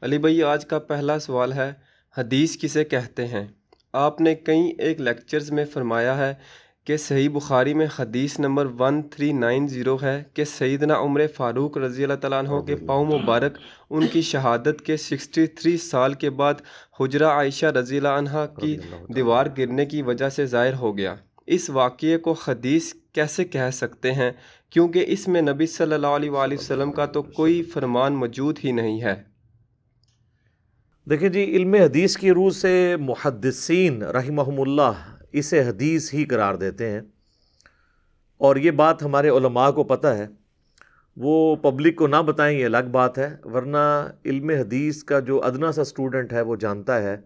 علی بھائی، آج کا پہلا سوال ہے، حدیث کسے کہتے ہیں؟ آپ نے کئی ایک لیکچرز میں فرمایا ہے کہ صحیح بخاری میں حدیث نمبر 1390 ہے کہ سیدنا عمر فاروق رضی اللہ تعالیٰ عنہ کے پاؤں مبارک ان کی شہادت کے 63 سال کے بعد حجرہ عائشہ رضی اللہ عنہا کی دیوار گرنے کی وجہ سے ظاہر ہو گیا۔ اس واقعے کو حدیث کیسے کہہ سکتے ہیں، کیونکہ اس میں نبی صلی اللہ علیہ وآلہ وسلم کا تو کوئی فرمان موجود ہی نہیں ہے؟ دیکھیں جی، علم حدیث کی روح سے محدثین رحمہم اللہ اسے حدیث ہی قرار دیتے ہیں، اور یہ بات ہمارے علماء کو پتہ ہے۔ وہ پبلک کو نہ بتائیں یہ الگ بات ہے، ورنہ علم حدیث کا جو ادنا سا اسٹوڈنٹ ہے وہ جانتا ہے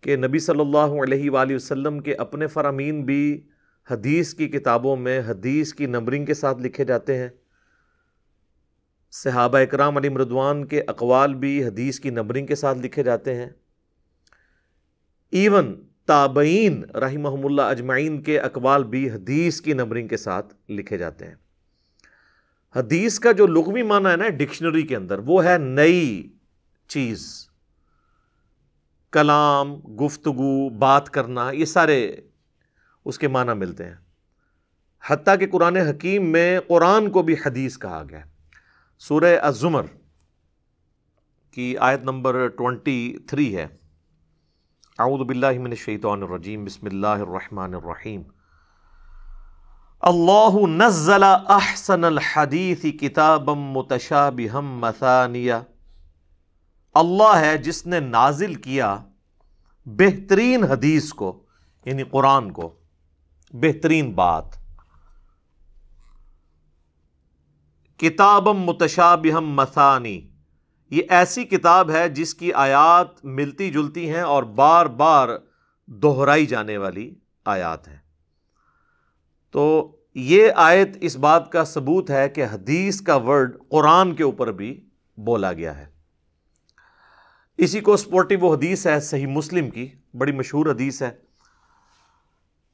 کہ نبی صلی اللہ علیہ وآلہ وسلم کے اپنے فرامین بھی حدیث کی کتابوں میں حدیث کی نمبرنگ کے ساتھ لکھے جاتے ہیں۔ صحابہ اکرام علیہم رضوان کے اقوال بھی حدیث کی نمبرنگ کے ساتھ لکھے جاتے ہیں۔ ایون تابعین رحمہم اللہ اجمعین کے اقوال بھی حدیث کی نمبرنگ کے ساتھ لکھے جاتے ہیں۔ حدیث کا جو لغوی معنی ہے نا ڈکشنری کے اندر، وہ ہے نئی چیز، کلام، گفتگو، بات کرنا، یہ سارے اس کے معنی ملتے ہیں۔ حتیٰ کہ قرآن حکیم میں قرآن کو بھی حدیث کہا گیا ہے۔ سورہ الزمر کی آیت نمبر 23 ہے، اعوذ باللہ من الشیطان الرجیم، بسم اللہ الرحمن الرحیم، اللہ نزل احسن الحدیث کتابا متشابہا مثانیہ، اللہ ہے جس نے نازل کیا بہترین حدیث کو، یعنی قرآن کو، بہترین بات، کتابا متشابہا مثانی، یہ ایسی کتاب ہے جس کی آیات ملتی جلتی ہیں اور بار بار دہرائی جانے والی آیات ہیں۔ تو یہ آیت اس بات کا ثبوت ہے کہ حدیث کا ورڈ قرآن کے اوپر بھی بولا گیا ہے۔ اسی کو سپورٹی وہ حدیث ہے صحیح مسلم کی، بڑی مشہور حدیث ہے،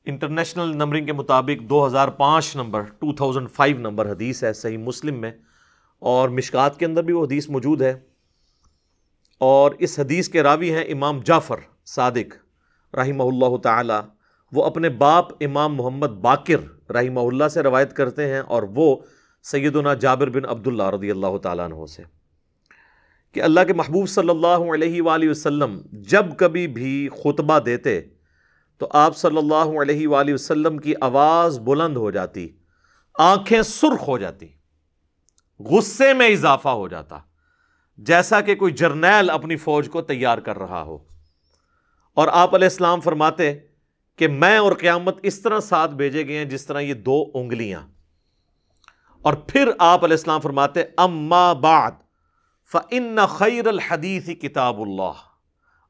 انٹرنیشنل نمبرنگ کے مطابق 2005 نمبر 2005 نمبر حدیث ہے صحیح مسلم میں، اور مشکات کے اندر بھی وہ حدیث موجود ہے۔ اور اس حدیث کے راوی ہیں امام جعفر صادق رحمہ اللہ تعالی، وہ اپنے باپ امام محمد باقر رحمہ اللہ سے روایت کرتے ہیں، اور وہ سیدنا جابر بن عبداللہ رضی اللہ تعالیٰ عنہ سے، کہ اللہ کے محبوب صلی اللہ علیہ وآلہ وسلم جب کبھی بھی خطبہ دیتے تو آپ صلی اللہ علیہ وآلہ وسلم کی آواز بلند ہو جاتی، آنکھیں سرخ ہو جاتی، غصے میں اضافہ ہو جاتا، جیسا کہ کوئی جرنیل اپنی فوج کو تیار کر رہا ہو، اور آپ علیہ السلام فرماتے کہ میں اور قیامت اس طرح ساتھ بھیجے گئے ہیں جس طرح یہ 2 انگلیاں، اور پھر آپ علیہ السلام فرماتے اما بعد فإن خیر الحدیث کتاب اللہ،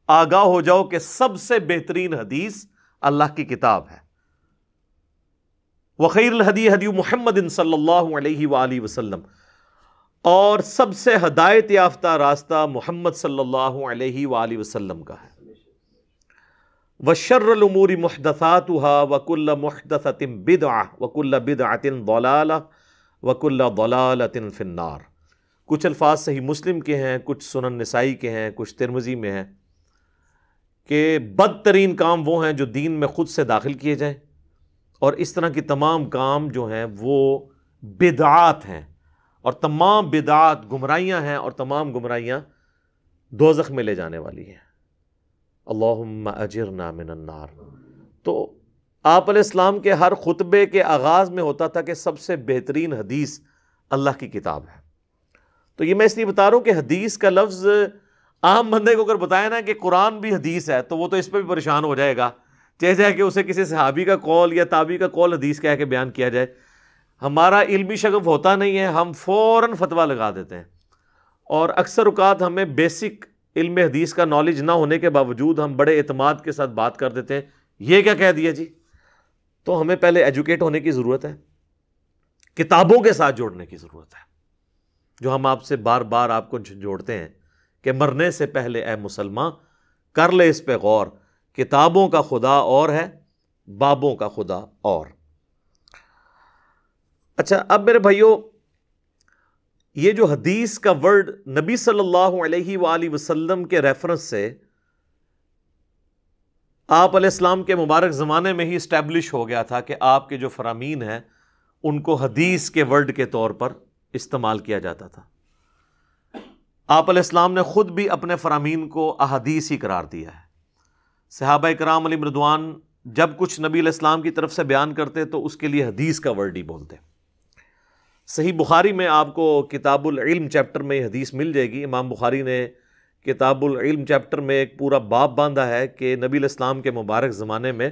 آگاہ ہو جاؤ کہ سب سے بہترین حدیث اللہ کی کتاب ہے، وخیر الہدی ہدی محمد صلی اللہ علیہ وآلہ وسلم، اور سب سے ہدایت یافتہ راستہ محمد صلی اللہ علیہ وآلہ وسلم کا ہے، وشر الامور محدثاتها وکل محدثۃ بدعہ وکل بدعۃ ضلالہ وکل ضلالۃ فی النار۔ کچھ الفاظ صحیح مسلم کے ہیں، کچھ سنن نسائی کے ہیں، کچھ ترمذی میں ہیں، کہ بدترین کام وہ ہیں جو دین میں خود سے داخل کیے جائیں، اور اس طرح کی تمام کام جو ہیں وہ بدعات ہیں، اور تمام بدعات گمراہیاں ہیں، اور تمام گمراہیاں دوزخ میں لے جانے والی ہیں۔ اللہم اجرنا من النار۔ تو آپ علیہ السلام کے ہر خطبے کے آغاز میں ہوتا تھا کہ سب سے بہترین حدیث اللہ کی کتاب ہے۔ تو یہ میں اس لیے بتا رہا ہوں کہ حدیث کا لفظ عام بندے کو اگر بتایا نا کہ قرآن بھی حدیث ہے تو وہ تو اس پہ بھی پریشان ہو جائے گا، جیسے کہ اسے کسی صحابی کا قول یا تابعی کا قول حدیث کہہ کے بیان کیا جائے۔ ہمارا علمی شغف ہوتا نہیں ہے، ہم فوراً فتویٰ لگا دیتے ہیں، اور اکثر اوقات ہمیں بیسک علم حدیث کا نالج نہ ہونے کے باوجود ہم بڑے اعتماد کے ساتھ بات کر دیتے ہیں، یہ کیا کہہ دیا جی۔ تو ہمیں پہلے ایجوکیٹ ہونے کی ضرورت ہے، کتابوں کے ساتھ جوڑنے کی ضرورت ہے، جو ہم آپ سے بار بار آپ کو جوڑتے ہیں کہ مرنے سے پہلے اے مسلمان کر لے اس پہ غور، کتابوں کا خدا اور ہے، بابوں کا خدا اور۔ اچھا، اب میرے بھائیوں، یہ جو حدیث کا ورڈ نبی صلی اللہ علیہ وآلہ وسلم کے ریفرنس سے آپ علیہ السلام کے مبارک زمانے میں ہی اسٹیبلش ہو گیا تھا کہ آپ کے جو فرامین ہیں ان کو حدیث کے ورڈ کے طور پر استعمال کیا جاتا تھا. آپ علیہ السلام نے خود بھی اپنے فرامین کو احادیث ہی قرار دیا ہے. صحابہ کرام علیہم رضوان جب کچھ نبی علیہ السلام کی طرف سے بیان کرتے تو اس کے لیے حدیث کا ورڈ ہی بولتے. صحیح بخاری میں آپ کو کتاب العلم چیپٹر میں حدیث مل جائے گی. امام بخاری نے کتاب العلم چیپٹر میں ایک پورا باب باندھا ہے کہ نبی علیہ السلام کے مبارک زمانے میں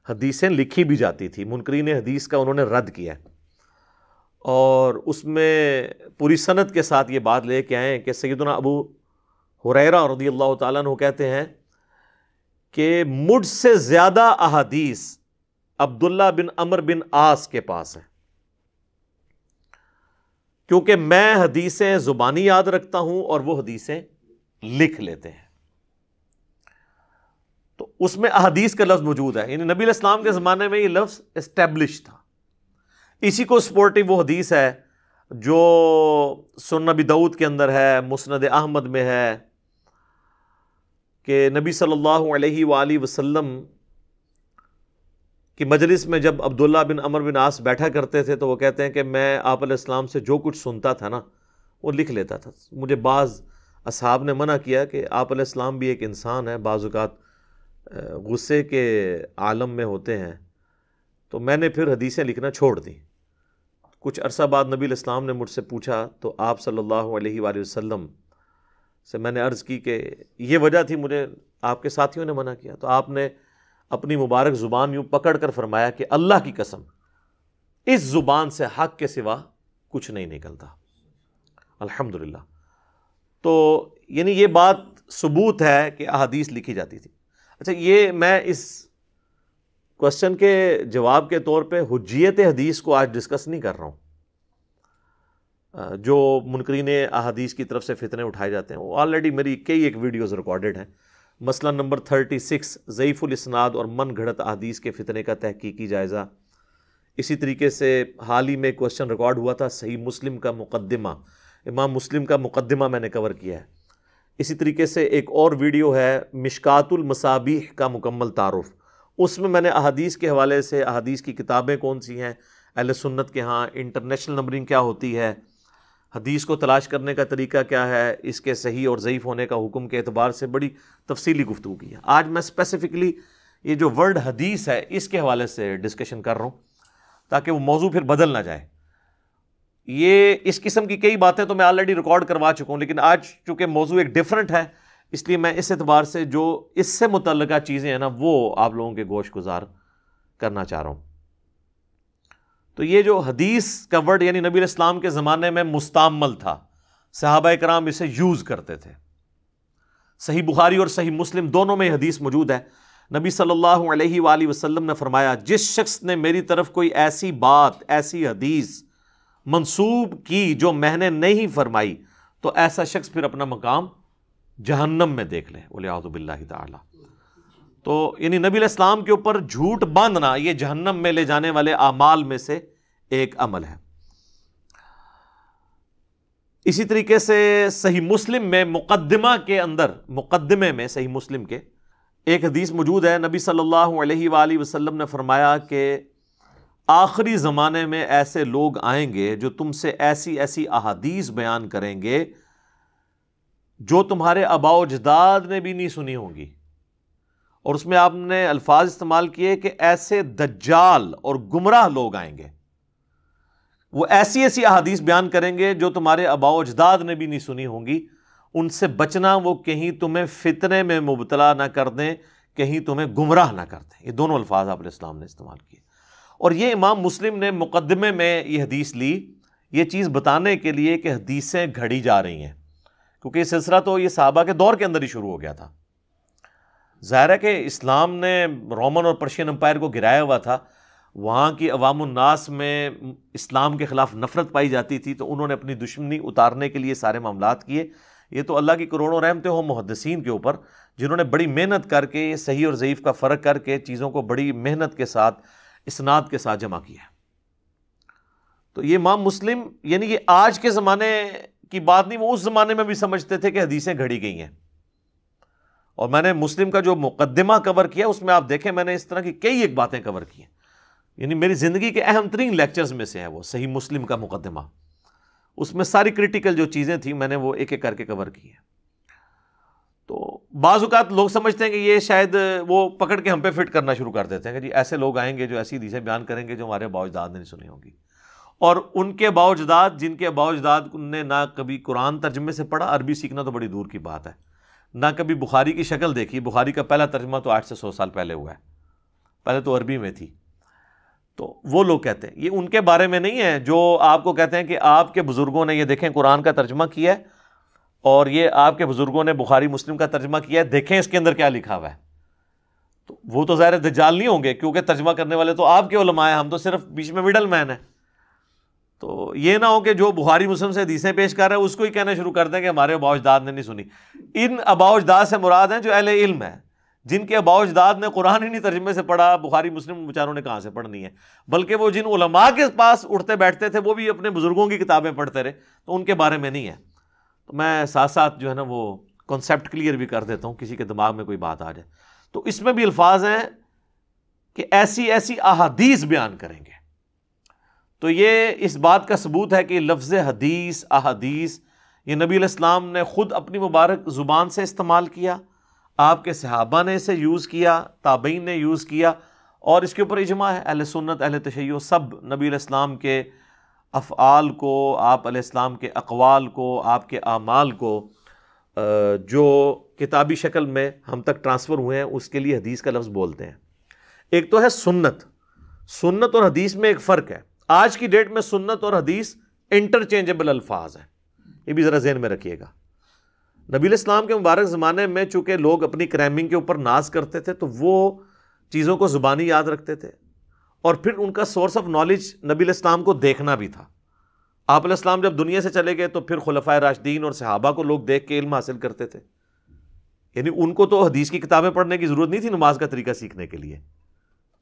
حدیثیں لکھی بھی جاتی تھی. منکرین حدیث کا انہوں نے رد کیا ہے اور اس میں پوری سند کے ساتھ یہ بات لے کے آئے ہیں کہ سیدنا ابو ہریرہ رضی اللہ تعالیٰ عنہ کہتے ہیں کہ مجھ سے زیادہ احادیث عبداللہ بن عمر بن عاص کے پاس ہے، کیونکہ میں حدیثیں زبانی یاد رکھتا ہوں اور وہ حدیثیں لکھ لیتے ہیں. تو اس میں احادیث کا لفظ موجود ہے، یعنی نبی علیہ السلام کے زمانے میں یہ لفظ اسٹیبلش تھا. اسی کو سپورٹنگ وہ حدیث ہے جو سنن نبی داؤد کے اندر ہے، مسند احمد میں ہے کہ نبی صلی اللہ علیہ وآلہ وسلم کی مجلس میں جب عبداللہ بن عمر بن عاص بیٹھا کرتے تھے تو وہ کہتے ہیں کہ میں آپ علیہ السلام سے جو کچھ سنتا تھا نا وہ لکھ لیتا تھا. مجھے بعض اصحاب نے منع کیا کہ آپ علیہ السلام بھی ایک انسان ہے، بعض اوقات غصے کے عالم میں ہوتے ہیں، تو میں نے پھر حدیثیں لکھنا چھوڑ دی. کچھ عرصہ بعد نبی علیہ السلام نے مجھ سے پوچھا تو آپ صلی اللہ علیہ وآلہ وسلم سے میں نے عرض کی کہ یہ وجہ تھی، مجھے آپ کے ساتھیوں نے منع کیا. تو آپ نے اپنی مبارک زبان یوں پکڑ کر فرمایا کہ اللہ کی قسم اس زبان سے حق کے سوا کچھ نہیں نکلتا. الحمدللہ. تو یعنی یہ بات ثبوت ہے کہ احادیث لکھی جاتی تھی. اچھا، یہ میں اس کوشچن کے جواب کے طور پہ حجیت حدیث کو آج ڈسکس نہیں کر رہا ہوں. جو منکرین احادیث کی طرف سے فتنے اٹھائے جاتے ہیں وہ آلریڈی میری کئی ایک ویڈیوز ریکارڈڈ ہیں. مسئلہ نمبر 36 ضعیف الاسناد اور من گھڑت احادیث کے فتنے کا تحقیقی جائزہ. اسی طریقے سے حال ہی میں کوشچن ریکارڈ ہوا تھا صحیح مسلم کا مقدمہ، امام مسلم کا مقدمہ میں نے کور کیا ہے. اسی طریقے سے ایک اور ویڈیو ہے مشکات المصابیح کا مکمل تعارف، اس میں نے احادیث کے حوالے سے احادیث کی کتابیں کون سی ہیں اہل سنت کے ہاں، انٹرنیشنل نمبرنگ کیا ہوتی ہے، حدیث کو تلاش کرنے کا طریقہ کیا ہے، اس کے صحیح اور ضعیف ہونے کا حکم کے اعتبار سے بڑی تفصیلی گفتگو کی ہے. آج میں اسپیسیفکلی یہ جو ورڈ حدیث ہے اس کے حوالے سے ڈسکشن کر رہا ہوں تاکہ وہ موضوع پھر بدل نہ جائے. یہ اس قسم کی کئی باتیں تو میں آلریڈی ریکارڈ کروا چکا ہوں، لیکن آج چونکہ موضوع ایک ڈیفرنٹ ہے اس لیے میں اس اعتبار سے جو اس سے متعلقہ چیزیں ہیں نا وہ آپ لوگوں کے گوش گزار کرنا چاہ رہا ہوں. تو یہ جو حدیث کا ورڈ یعنی نبی علیہ السلام کے زمانے میں مستعمل تھا، صحابہ کرام اسے یوز کرتے تھے. صحیح بخاری اور صحیح مسلم دونوں میں حدیث موجود ہے. نبی صلی اللہ علیہ وآلہ وسلم نے فرمایا جس شخص نے میری طرف کوئی ایسی بات، ایسی حدیث منسوب کی جو میں نے نہیں فرمائی تو ایسا شخص پھر اپنا مقام جہنم میں دیکھ لے، والعیاذ باللہ تعالی. تو یعنی نبی علیہ السلام کے اوپر جھوٹ باندھنا یہ جہنم میں لے جانے والے اعمال میں سے ایک عمل ہے. اسی طریقے سے صحیح مسلم میں مقدمہ کے اندر، مقدمے میں صحیح مسلم کے ایک حدیث موجود ہے. نبی صلی اللہ علیہ وآلہ وسلم نے فرمایا کہ آخری زمانے میں ایسے لوگ آئیں گے جو تم سے ایسی ایسی احادیث بیان کریں گے جو تمہارے آباء و اجداد نے بھی نہیں سنی ہوں گی. اور اس میں آپ نے الفاظ استعمال کیے کہ ایسے دجال اور گمراہ لوگ آئیں گے، وہ ایسی ایسی احادیث بیان کریں گے جو تمہارے آباء و اجداد نے بھی نہیں سنی ہوں گی. ان سے بچنا، وہ کہیں تمہیں فتنے میں مبتلا نہ کر دیں، کہیں تمہیں گمراہ نہ کر دیں. یہ دونوں الفاظ آپ علیہ السلام نے استعمال کیے. اور یہ امام مسلم نے مقدمے میں یہ حدیث لی یہ چیز بتانے کے لیے کہ حدیثیں گھڑی جا رہی ہیں، کیونکہ یہ سلسلہ تو یہ صحابہ کے دور کے اندر ہی شروع ہو گیا تھا. ظاہر ہے کہ اسلام نے رومن اور پرشین امپائر کو گرایا ہوا تھا، وہاں کی عوام الناس میں اسلام کے خلاف نفرت پائی جاتی تھی، تو انہوں نے اپنی دشمنی اتارنے کے لیے سارے معاملات کیے. یہ تو اللہ کی کروڑوں رحمتیں ہوں محدثین کے اوپر جنہوں نے بڑی محنت کر کے صحیح اور ضعیف کا فرق کر کے چیزوں کو بڑی محنت کے ساتھ اسناد کے ساتھ جمع کیا. تو یہ امام مسلم یعنی یہ آج کے زمانے کی بات نہیں، وہ اس زمانے میں بھی سمجھتے تھے کہ حدیثیں گھڑی گئی ہیں. اور میں نے مسلم کا جو مقدمہ کور کیا اس میں آپ دیکھیں میں نے اس طرح کی کئی ایک باتیں کور کی ہیں، یعنی میری زندگی کے اہم ترین لیکچرز میں سے ہے وہ صحیح مسلم کا مقدمہ. اس میں ساری کرٹیکل جو چیزیں تھیں میں نے وہ ایک ایک کر کے کور کی ہیں. تو بعض اوقات لوگ سمجھتے ہیں کہ یہ شاید وہ پکڑ کے ہم پہ فٹ کرنا شروع کر دیتے ہیں کہ جی ایسے لوگ آئیں گے جو ایسی حدیثیں بیان کریں گے جو ہمارے آباء و اجداد نے نہیں سنی ہوں گی. اور ان کے آباء و اجداد جن کے آباء و اجداد نے نہ کبھی قرآن ترجمے سے پڑھا، عربی سیکھنا تو بڑی دور کی بات ہے، نہ کبھی بخاری کی شکل دیکھی. بخاری کا پہلا ترجمہ تو 8 سے 100 سال پہلے ہوا ہے، پہلے تو عربی میں تھی. تو وہ لوگ کہتے ہیں یہ ان کے بارے میں نہیں ہے جو آپ کو کہتے ہیں کہ آپ کے بزرگوں نے یہ دیکھیں قرآن کا ترجمہ کیا ہے اور یہ آپ کے بزرگوں نے بخاری مسلم کا ترجمہ کیا ہے، دیکھیں اس کے اندر کیا لکھا ہوا ہے. تو وہ تو ظاہر دجال نہیں ہوں گے کیونکہ ترجمہ کرنے والے تو آپ کے علماء ہیں، ہم تو صرف بیچ میں مڈل مین ہیں. تو یہ نہ ہو کہ جو بخاری مسلم سے حدیثیں پیش کر رہا ہے اس کو ہی کہنا شروع کر دیں کہ ہمارے آباء و اجداد نے نہیں سنی. ان آباء و اجداد سے مراد ہیں جو اہل علم ہے، جن کے آباء و اجداد نے قرآن ہی نہیں ترجمے سے پڑھا. بخاری مسلم بیچاروں نے کہاں سے پڑھنی ہے، بلکہ وہ جن علماء کے پاس اٹھتے بیٹھتے تھے وہ بھی اپنے بزرگوں کی کتابیں پڑھتے رہے، تو ان کے بارے میں نہیں ہے. تو میں ساتھ ساتھ جو ہے نا وہ کنسیپٹ کلیئر بھی کر دیتا ہوں کسی کے دماغ میں کوئی بات آ جائے. تو اس میں بھی الفاظ ہیں کہ ایسی ایسی احادیث بیان کریں گے. تو یہ اس بات کا ثبوت ہے کہ لفظ حدیث احادیث یہ نبی علیہ السلام نے خود اپنی مبارک زبان سے استعمال کیا، آپ کے صحابہ نے اسے یوز کیا، تابعین نے یوز کیا، اور اس کے اوپر اجماع ہے. اہل سنت اہل تشیع سب نبی علیہ السلام کے افعال کو، آپ علیہ السلام کے اقوال کو، آپ کے اعمال کو جو کتابی شکل میں ہم تک ٹرانسفر ہوئے ہیں اس کے لیے حدیث کا لفظ بولتے ہیں. ایک تو ہے سنت. سنت اور حدیث میں ایک فرق ہے. آج کی ڈیٹ میں سنت اور حدیث انٹرچینجبل الفاظ ہیں، یہ بھی ذرا ذہن میں رکھیے گا. نبی علیہ السلام کے مبارک زمانے میں چونکہ لوگ اپنی کرائمنگ کے اوپر ناز کرتے تھے تو وہ چیزوں کو زبانی یاد رکھتے تھے، اور پھر ان کا سورس آف نالج نبی علیہ السلام کو دیکھنا بھی تھا. آپ علیہ السلام جب دنیا سے چلے گئے تو پھر خلفائے راشدین اور صحابہ کو لوگ دیکھ کے علم حاصل کرتے تھے. یعنی ان کو تو حدیث کی کتابیں پڑھنے کی ضرورت نہیں تھی نماز کا طریقہ سیکھنے کے لیے،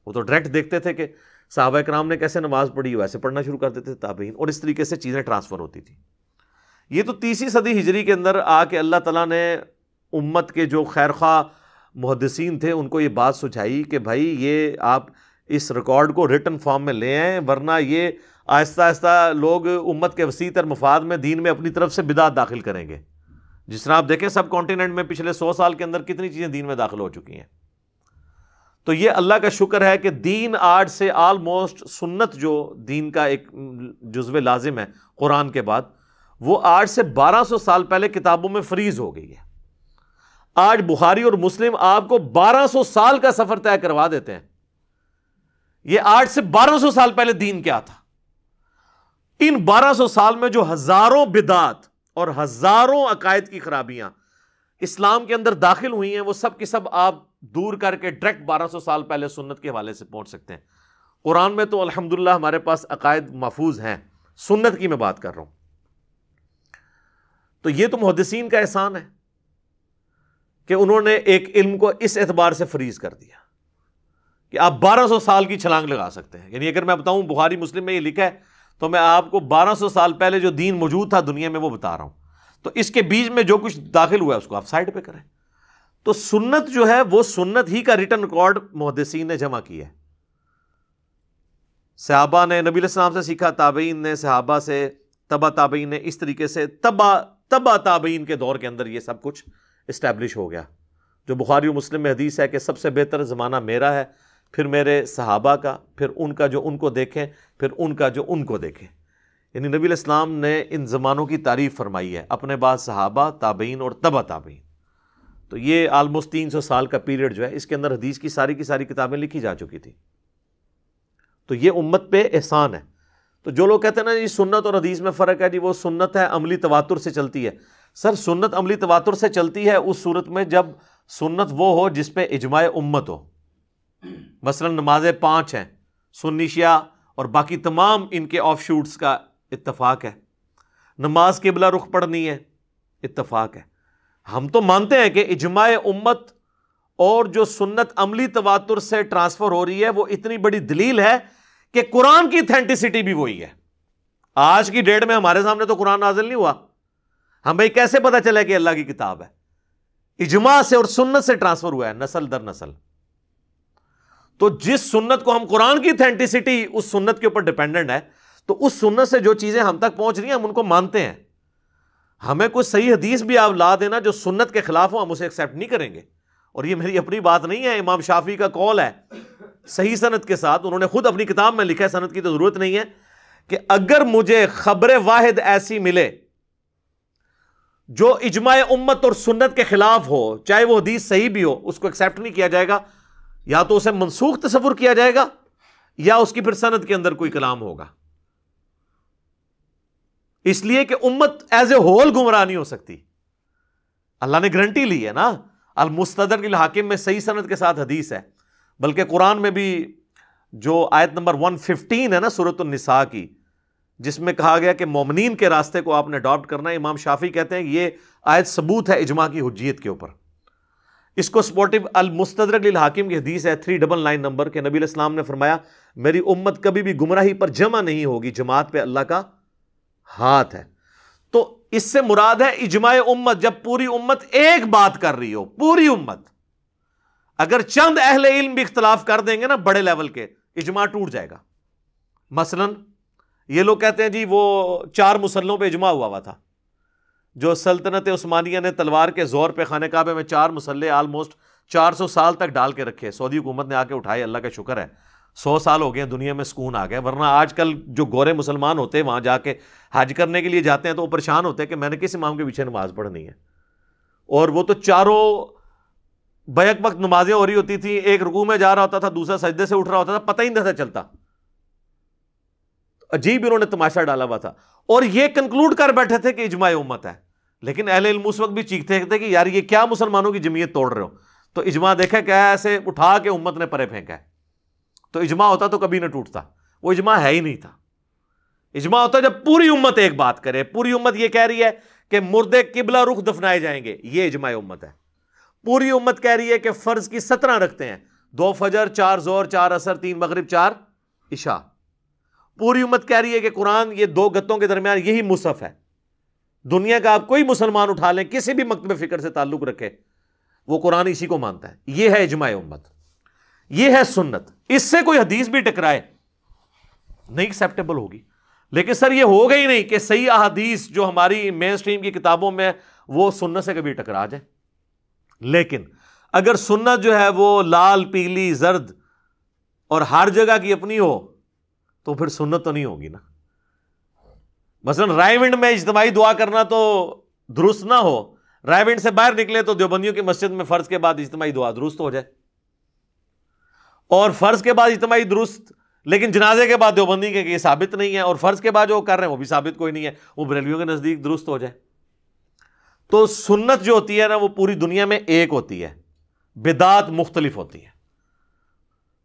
وہ تو ڈائریکٹ دیکھتے تھے کہ صحابہ کرام نے کیسے نماز پڑھی، ویسے پڑھنا شروع کر دیتے تھے تابعین، اور اس طریقے سے چیزیں ٹرانسفر ہوتی تھی. یہ تو 30ویں صدی ہجری کے اندر آ کے اللہ تعالیٰ نے امت کے جو خیر خواہ محدثین تھے ان کو یہ بات سجھائی کہ بھائی یہ آپ اس ریکارڈ کو ریٹن فارم میں لے آئیں، ورنہ یہ آہستہ آہستہ لوگ امت کے وسیع تر مفاد میں دین میں اپنی طرف سے بدعت داخل کریں گے. جس طرح آپ دیکھیں سب کانٹیننٹ میں پچھلے 100 سال کے اندر کتنی چیزیں دین میں داخل ہو چکی ہیں. تو یہ اللہ کا شکر ہے کہ دین آج سے آلموسٹ سنت جو دین کا ایک جزو لازم ہے قرآن کے بعد، وہ آج سے 1200 سال پہلے کتابوں میں فریز ہو گئی ہے. آج بخاری اور مسلم آپ کو 1200 سال کا سفر طے کروا دیتے ہیں. یہ آج سے 1200 سال پہلے دین کیا تھا. ان 1200 سال میں جو ہزاروں بدعات اور ہزاروں عقائد کی خرابیاں اسلام کے اندر داخل ہوئی ہیں وہ سب کی سب آپ دور کر کے ڈائریکٹ 1200 سال پہلے سنت کے حوالے سے پہنچ سکتے ہیں. قرآن میں تو الحمدللہ ہمارے پاس عقائد محفوظ ہیں، سنت کی میں بات کر رہا ہوں. تو یہ تو محدثین کا احسان ہے کہ انہوں نے ایک علم کو اس اعتبار سے فریز کر دیا کہ آپ 1200 سال کی چھلانگ لگا سکتے ہیں. یعنی اگر میں بتاؤں بخاری مسلم میں یہ لکھا ہے تو میں آپ کو 1200 سال پہلے جو دین موجود تھا دنیا میں وہ بتا رہا ہوں. تو اس کے بیچ میں جو کچھ داخل ہوا ہے اس کو آپ سائڈ پہ کریں. تو سنت جو ہے وہ سنت ہی کا ریٹن ریکارڈ محدثین نے جمع کیا ہے. صحابہ نے نبی علیہ السلام سے سیکھا، تابعین نے صحابہ سے، تبع تابعین نے، اس طریقے سے تبع تابعین کے دور کے اندر یہ سب کچھ اسٹیبلش ہو گیا. جو بخاری و مسلم میں حدیث ہے کہ سب سے بہتر زمانہ میرا ہے، پھر میرے صحابہ کا، پھر ان کا جو ان کو دیکھیں، پھر ان کا جو ان کو دیکھیں. یعنی نبی علیہ السلام نے ان زمانوں کی تعریف فرمائی ہے، اپنے بعد صحابہ، تابعین اور تبع تابعین. تو یہ آلموسٹ 300 سال کا پیریڈ جو ہے اس کے اندر حدیث کی ساری کتابیں لکھی جا چکی تھی. تو یہ امت پہ احسان ہے. تو جو لوگ کہتے ہیں نا جی سنت اور حدیث میں فرق ہے، جی وہ سنت ہے عملی تواتر سے چلتی ہے. سر سنت عملی تواتر سے چلتی ہے اس صورت میں جب سنت وہ ہو جس پہ اجماع امت ہو. مثلا نمازیں 5 ہیں، سنی شیعہ اور باقی تمام ان کے آف شوٹس کا اتفاق ہے. نماز قبلہ رخ پڑھنی ہے، اتفاق ہے. ہم تو مانتے ہیں کہ اجماع امت اور جو سنت عملی تواتر سے ٹرانسفر ہو رہی ہے وہ اتنی بڑی دلیل ہے کہ قرآن کی اتھینٹسٹی بھی وہی ہے. آج کی ڈیٹ میں ہمارے سامنے تو قرآن نازل نہیں ہوا، ہم بھائی کیسے پتا چلا کہ اللہ کی کتاب ہے؟ اجماع سے اور سنت سے ٹرانسفر ہوا ہے نسل در نسل. تو جس سنت کو ہم قرآن کی اتھینٹسٹی اس سنت کے اوپر ڈیپینڈنٹ ہے، تو اس سنت سے جو چیزیں ہم تک پہنچ رہی ہیں ہم ان کو مانتے ہیں. ہمیں کوئی صحیح حدیث بھی آپ لا دینا جو سنت کے خلاف ہو، ہم اسے ایکسیپٹ نہیں کریں گے. اور یہ میری اپنی بات نہیں ہے، امام شافعی کا قول ہے صحیح سند کے ساتھ، انہوں نے خود اپنی کتاب میں لکھا ہے، سند کی تو ضرورت نہیں ہے، کہ اگر مجھے خبر واحد ایسی ملے جو اجماع امت اور سنت کے خلاف ہو، چاہے وہ حدیث صحیح بھی ہو، اس کو ایکسیپٹ نہیں کیا جائے گا، یا تو اسے منسوخ تصور کیا جائے گا یا اس کی پھر سند کے اندر کوئی کلام ہوگا. اس لیے کہ امت ایز اے ہول گمراہ نہیں ہو سکتی. اللہ نے گارنٹی لی ہے نا، المستدرک للحاکم میں صحیح سند کے ساتھ حدیث ہے. بلکہ قرآن میں بھی جو آیت نمبر 115 ہے نا سورۃ النساء کی، جس میں کہا گیا کہ مومنین کے راستے کو آپ نے اڈاپٹ کرنا ہے، امام شافعی کہتے ہیں یہ آیت ثبوت ہے اجماع کی حجیت کے اوپر. اس کو سپورٹو المستدرک للحاکم کی حدیث ہے 399 نمبر کے، نبی علیہ السلام نے فرمایا میری امت کبھی بھی گمراہی پر جمع نہیں ہوگی، جماعت پہ اللہ کا ہاتھ ہے. تو اس سے مراد ہے اجماع امت، جب پوری امت ایک بات کر رہی ہو، پوری امت. اگر چند اہل علم بھی اختلاف کر دیں گے نا بڑے لیول کے، اجماع ٹوٹ جائے گا. مثلا یہ لوگ کہتے ہیں جی وہ 4 مسلوں پہ اجماع ہوا تھا، جو سلطنت عثمانیہ نے تلوار کے زور پہ خانہ کعبہ میں 4 مسلح آلموسٹ 400 سال تک ڈال کے رکھے. سعودی حکومت نے آ کے اٹھائے، اللہ کا شکر ہے 100 سال ہو گئے ہیں، دنیا میں سکون آ گیا. ورنہ آج کل جو گورے مسلمان ہوتے ہیں وہاں جا کے حج کرنے کے لیے جاتے ہیں تو وہ پریشان ہوتے ہیں کہ میں نے کس امام کے پیچھے نماز پڑھنی ہے. اور وہ تو چاروں بیک وقت نمازیں ہو رہی ہوتی تھی، ایک رکوع میں جا رہا ہوتا تھا، دوسرا سجدے سے اٹھ رہا ہوتا تھا، پتہ ہی نہیں تھا چلتا. عجیب انہوں نے تماشا ڈالا ہوا تھا، اور یہ کنکلوڈ کر بیٹھے تھے کہ اجماع امت ہے. لیکن اہل علم اس وقت بھی چیختے تھے کہ یار یہ کیا مسلمانوں کی جمعیت توڑ رہے ہو. تو اجماع دیکھا کیا ایسے اٹھا کے امت نے پرے پھینکا ہے. تو اجماع ہوتا تو کبھی نہ ٹوٹتا، وہ اجماع ہے ہی نہیں تھا. اجماع ہوتا جب پوری امت ایک بات کرے، پوری امت یہ کہہ رہی ہے کہ مردے قبلہ رخ دفنائے جائیں گے، یہ اجماع امت ہے. پوری امت کہہ رہی ہے کہ فرض کی 17 رکھتے ہیں، 2 فجر 4 ظہر 4 عصر 3 مغرب 4 عشاء. پوری امت کہہ رہی ہے کہ قرآن یہ 2 گتوں کے درمیان یہی مصحف ہے. دنیا کا آپ کوئی مسلمان اٹھا لیں، کسی بھی مکتب فکر سے تعلق رکھے، وہ قرآن اسی کو مانتا ہے. یہ ہے اجماع امت، یہ ہے سنت. اس سے کوئی حدیث بھی ٹکرائے نہیں ایکسیپٹیبل ہوگی. لیکن سر یہ ہوگا ہی نہیں کہ صحیح احادیث جو ہماری مین سٹریم کی کتابوں میں وہ سنت سے کبھی ٹکرا جائے. لیکن اگر سنت جو ہے وہ لال پیلی زرد اور ہر جگہ کی اپنی ہو تو پھر سنت تو نہیں ہوگی نا. مثلا رائے ونڈ میں اجتماعی دعا کرنا تو درست نہ ہو، رائے ونڈ سے باہر نکلے تو دیوبندیوں کی مسجد میں فرض کے بعد اجتماعی دعا درست ہو جائے، اور فرض کے بعد اجتماعی درست لیکن جنازے کے بعد دیوبندی کے یہ ثابت نہیں ہے، اور فرض کے بعد جو کر رہے ہیں وہ بھی ثابت کوئی نہیں ہے، وہ بریلویوں کے نزدیک درست ہو جائے. تو سنت جو ہوتی ہے نا وہ پوری دنیا میں ایک ہوتی ہے، بدعت مختلف ہوتی ہے.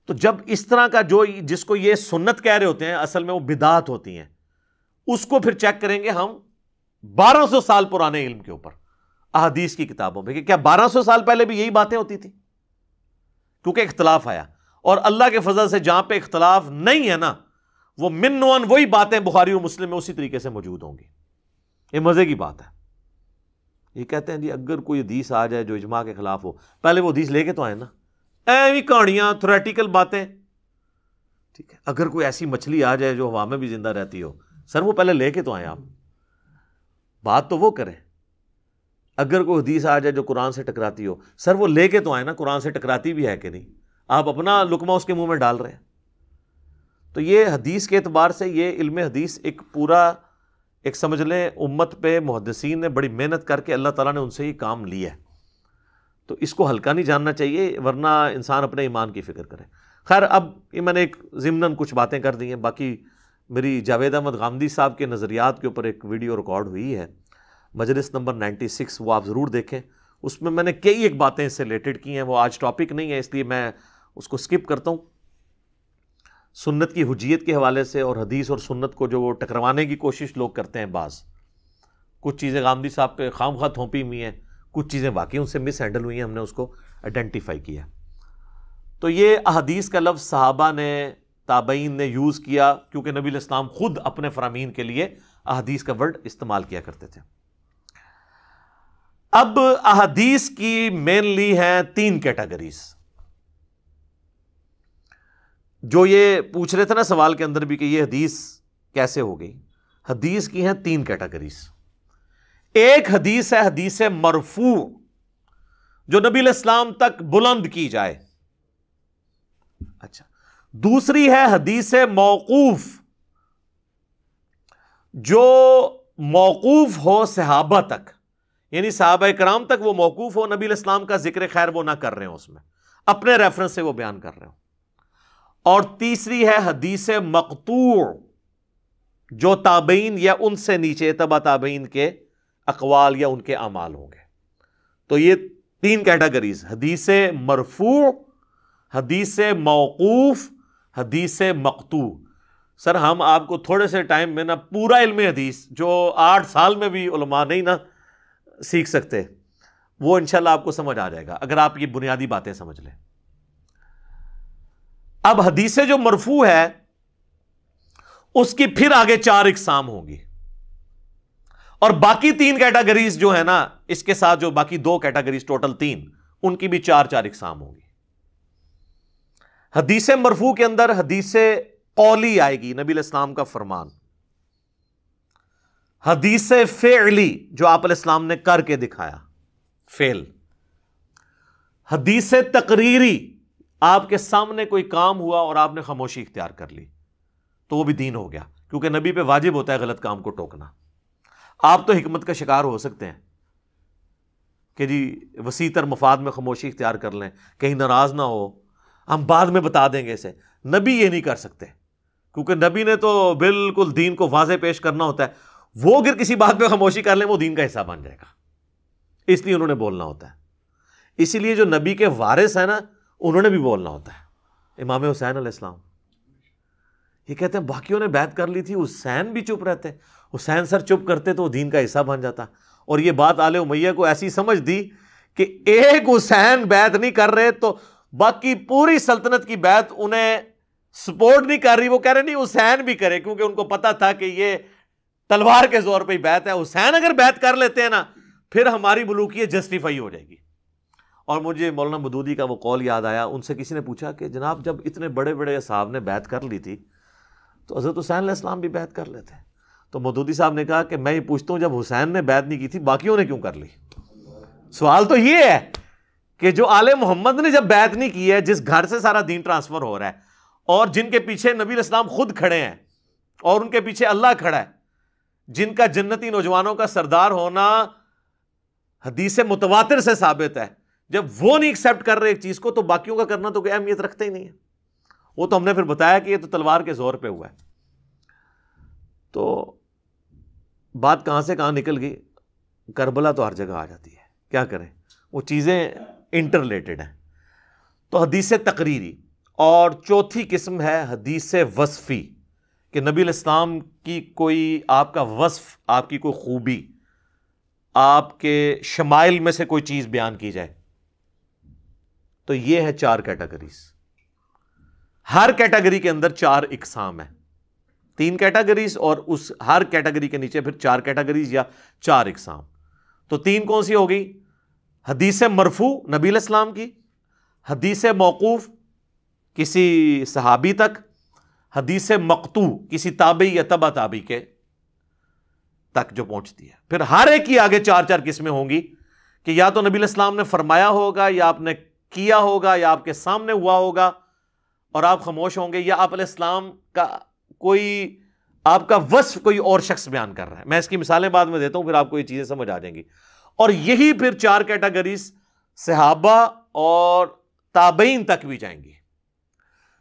تو جب اس طرح کا جو جس کو یہ سنت کہہ رہے ہوتے ہیں اصل میں وہ بدعت ہوتی ہیں، اس کو پھر چیک کریں گے ہم 1200 سال پرانے علم کے اوپر احادیث کی کتابوں پہ کہ کیا 1200 سال پہلے بھی یہی باتیں ہوتی تھی. کیونکہ اختلاف آیا، اور اللہ کے فضل سے جہاں پہ اختلاف نہیں ہے نا وہ من نوعاً وہی باتیں بخاری اور مسلم میں اسی طریقے سے موجود ہوں گی. یہ مزے کی بات ہے. یہ کہتے ہیں جی اگر کوئی حدیث آ جائے جو اجماع کے خلاف ہو، پہلے وہ حدیث لے کے تو آئے نا، ایویں کہانیاں تھیوریٹیکل باتیں. ٹھیک ہے، اگر کوئی ایسی مچھلی آ جائے جو ہوا میں بھی زندہ رہتی ہو، سر وہ پہلے لے کے تو آئیں، آپ بات تو وہ کریں. اگر کوئی حدیث آ جائے جو قرآن سے ٹکراتی ہو، سر وہ لے کے تو آئیں نا، قرآن سے ٹکراتی بھی ہے کہ نہیں، آپ اپنا لقمہ اس کے منہ میں ڈال رہے ہیں. تو یہ حدیث کے اعتبار سے یہ علم حدیث ایک پورا ایک سمجھ لیں امت پہ محدثین نے بڑی محنت کر کے اللہ تعالیٰ نے ان سے یہ کام لیا ہے. تو اس کو ہلکا نہیں جاننا چاہیے، ورنہ انسان اپنے ایمان کی فکر کرے. خیر اب یہ میں نے ایک ضمناً کچھ باتیں کر دی ہیں، باقی میری جاوید احمد غامدی صاحب کے نظریات کے اوپر ایک ویڈیو ریکارڈ ہوئی ہے، مجلس نمبر 96، وہ آپ ضرور دیکھیں. اس میں نے کئی ایک باتیں اس سے ریلیٹڈ کی ہیں، وہ آج ٹاپک نہیں ہے اس لیے میں اس کو سکپ کرتا ہوں. سنت کی حجیت کے حوالے سے اور حدیث اور سنت کو جو وہ ٹکروانے کی کوشش لوگ کرتے ہیں، بعض کچھ چیزیں غامدی صاحب پہ خام خواہ تھوپی ہوئی ہیں، کچھ چیزیں واقعی ان سے مس ہینڈل ہوئی ہیں، ہم نے اس کو آئیڈینٹیفائی کیا. تو یہ احادیث کا لفظ صحابہ نے تابعین نے یوز کیا، کیونکہ نبی علیہ السلام خود اپنے فرامین کے لیے احادیث کا ورڈ استعمال کیا کرتے تھے۔ اب احادیث کی مینلی ہیں 3 کیٹیگریز، جو یہ پوچھ رہے تھے نا سوال کے اندر بھی کہ یہ حدیث کیسے ہو گئی۔ حدیث کی ہیں 3 کیٹیگریز۔ ایک حدیث ہے حدیث مرفوع، جو نبی علیہ السلام تک بلند کی جائے۔ اچھا، دوسری ہے حدیث موقوف، جو موقوف ہو صحابہ تک، یعنی صحابہ کرام تک وہ موقوف ہو، نبی علیہ السلام کا ذکر خیر وہ نہ کر رہے ہوں، اس میں اپنے ریفرنس سے وہ بیان کر رہے ہوں۔ اور تیسری ہے حدیث مقطوع، جو تابعین یا ان سے نیچے تبع تابعین کے اقوال یا ان کے اعمال ہوں گے۔ تو یہ 3 کیٹیگریز، حدیث مرفوع، حدیث موقوف، حدیث مقطوع۔ سر ہم آپ کو تھوڑے سے ٹائم میں نا پورا علم حدیث، جو 8 سال میں بھی علماء نہیں نا سیکھ سکتے، وہ انشاءاللہ آپ کو سمجھ آ جائے گا اگر آپ یہ بنیادی باتیں سمجھ لیں۔ اب حدیث جو مرفوع ہے اس کی پھر آگے 4 اقسام ہوں گی، اور باقی 3 کیٹیگریز جو ہے نا اس کے ساتھ، جو باقی 2 کیٹیگریز ٹوٹل 3، ان کی بھی 4 اقسام ہوں گی۔ حدیث مرفوع کے اندر حدیث قولی آئے گی، نبی علیہ السلام کا فرمان۔ حدیث فعلی، جو آپ علیہ السلام نے کر کے دکھایا، فعل۔ حدیث تقریری، آپ کے سامنے کوئی کام ہوا اور آپ نے خاموشی اختیار کر لی، تو وہ بھی دین ہو گیا، کیونکہ نبی پہ واجب ہوتا ہے غلط کام کو ٹوکنا۔ آپ تو حکمت کا شکار ہو سکتے ہیں کہ جی وسیع تر مفاد میں خاموشی اختیار کر لیں، کہیں ناراض نہ ہو، ہم بعد میں بتا دیں گے اسے۔ نبی یہ نہیں کر سکتے، کیونکہ نبی نے تو بالکل دین کو واضح پیش کرنا ہوتا ہے۔ وہ اگر کسی بات پہ خاموشی کر لیں وہ دین کا حصہ بن جائے گا، اس لیے انہوں نے بولنا ہوتا ہے۔ اسی لیے جو نبی کے وارث ہیں نا، انہوں نے بھی بولنا ہوتا ہے۔ امام حسین علیہ السلام، یہ کہتے ہیں باقیوں نے بیعت کر لی تھی، حسین بھی چپ رہتے، حسین سر چپ کرتے تو وہ دین کا حصہ بن جاتا۔ اور یہ بات آل امیہ کو ایسی سمجھ دی کہ ایک حسین بیعت نہیں کر رہے تو باقی پوری سلطنت کی بیعت انہیں سپورٹ نہیں کر رہی، وہ کہہ رہے نہیں حسین بھی کرے، کیونکہ ان کو پتا تھا کہ یہ تلوار کے زور پہ ہی بیعت ہے، حسین اگر بیعت کر لیتے ہیں نا پھر ہماری ملوکیت جسٹیفائی ہو جائے گی۔ اور مجھے مولانا مودودی کا وہ قول یاد آیا، ان سے کسی نے پوچھا کہ جناب جب اتنے بڑے بڑے صاحب نے بیعت کر لی تھی تو حضرت حسین علیہ السلام بھی بیعت کر لیتے، تو مودودی صاحب نے کہا کہ میں یہ پوچھتا ہوں جب حسین نے بیعت نہیں کی تھی باقیوں نے کیوں کر لی؟ سوال تو یہ ہے کہ جو آل محمد نے جب بیعت نہیں کی ہے، جس گھر سے سارا دین ٹرانسفر ہو رہا ہے، اور جن کے پیچھے نبی علیہ السلام خود کھڑے ہیں اور ان کے پیچھے اللہ کھڑا ہے، جن کا جنتی نوجوانوں کا سردار ہونا حدیث متواتر سے ثابت ہے، جب وہ نہیں ایکسیپٹ کر رہے ایک چیز کو تو باقیوں کا کرنا تو کوئی اہمیت رکھتا ہی نہیں ہے۔ وہ تو ہم نے پھر بتایا کہ یہ تو تلوار کے زور پہ ہوا ہے۔ تو بات کہاں سے کہاں نکل گئی، کربلا تو ہر جگہ آ جاتی ہے، کیا کریں، وہ چیزیں انٹر ریلیٹڈ ہیں۔ تو حدیث تقریری، اور چوتھی قسم ہے حدیث وصفی، کہ نبی علیہ السلام کی کوئی آپ کا وصف، آپ کی کوئی خوبی، آپ کے شمائل میں سے کوئی چیز بیان کی جائے۔ تو یہ ہے 4 کیٹیگریز۔ ہر کیٹیگری کے اندر 4 اقسام ہیں، 3 کیٹیگریز اور اس ہر کیٹیگری کے نیچے پھر 4 کیٹیگریز یا 4 اقسام۔ تو 3 کون سی ہوگی؟ حدیث مرفوع نبی علیہ السلام کی، حدیث موقوف کسی صحابی تک، حدیث مقطوع کسی تابعی یا تبع تابعی کے تک جو پہنچتی ہے۔ پھر ہر ایک کی آگے 4 قسمیں ہوں گی کہ یا تو نبی علیہ السلام نے فرمایا ہوگا، یا آپ نے کیا ہوگا، یا آپ کے سامنے ہوا ہوگا اور آپ خاموش ہوں گے، یا آپ علیہ السلام کا کوئی آپ کا وصف کوئی اور شخص بیان کر رہا ہے۔ میں اس کی مثالیں بعد میں دیتا ہوں، پھر آپ کو یہ چیزیں سمجھ آ جائیں گی۔ اور یہی پھر 4 کیٹیگریز صحابہ اور تابعین تک بھی جائیں گی۔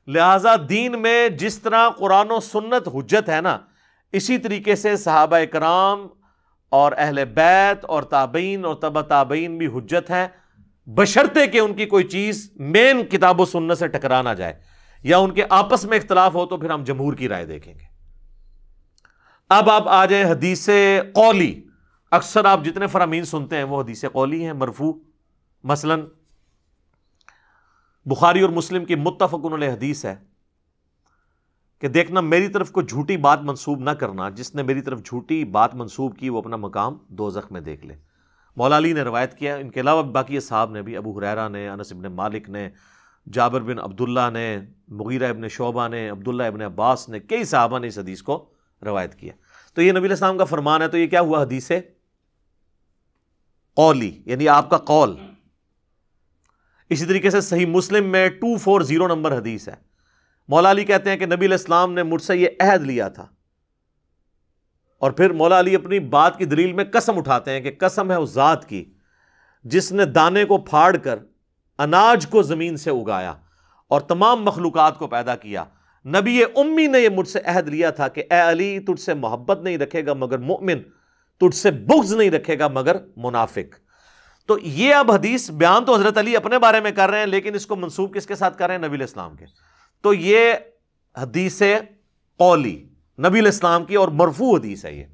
لہذا دین میں جس طرح قرآن و سنت حجت ہے نا، اسی طریقے سے صحابہ کرام اور اہل بیت اور تابعین اور تبع تابعین بھی حجت ہیں، بشرطے کہ ان کی کوئی چیز مین کتاب و سنت سے ٹکرا نہ جائے، یا ان کے آپس میں اختلاف ہو تو پھر ہم جمہور کی رائے دیکھیں گے۔ اب آپ آ جائیں حدیث قولی۔ اکثر آپ جتنے فرامین سنتے ہیں وہ حدیث قولی ہیں، مرفوع۔ مثلا بخاری اور مسلم کی متفق علیہ حدیث ہے کہ دیکھنا میری طرف کو جھوٹی بات منسوب نہ کرنا، جس نے میری طرف جھوٹی بات منسوب کی وہ اپنا مقام دوزخ میں دیکھ لے۔ مولا علی نے روایت کیا، ان کے علاوہ باقی اصحاب نے بھی، ابو ہریرہ نے، انس ابن مالک نے، جابر بن عبداللہ نے، مغیرہ ابن شعبہ نے، عبداللہ ابن عباس نے، کئی صحابہ نے اس حدیث کو روایت کیا۔ تو یہ نبی علیہ السلام کا فرمان ہے، تو یہ کیا ہوا؟ حدیث قولی، یعنی آپ کا قول۔ اسی طریقے سے صحیح مسلم میں 240 نمبر حدیث ہے، مولا علی کہتے ہیں کہ نبی علیہ السلام نے مجھ سے یہ عہد لیا تھا، اور پھر مولا علی اپنی بات کی دلیل میں قسم اٹھاتے ہیں کہ قسم ہے اس ذات کی جس نے دانے کو پھاڑ کر اناج کو زمین سے اگایا اور تمام مخلوقات کو پیدا کیا، نبی امی نے یہ مجھ سے عہد لیا تھا کہ اے علی تجھ سے محبت نہیں رکھے گا مگر مؤمن، تجھ سے بغض نہیں رکھے گا مگر منافق۔ تو یہ اب حدیث بیان تو حضرت علی اپنے بارے میں کر رہے ہیں، لیکن اس کو منسوب کس کے ساتھ کر رہے ہیں؟ نبی علیہ السلام کے۔ تو یہ حدیث قولی نبی علیہ السلام کی اور مرفوع حدیث ہے یہ۔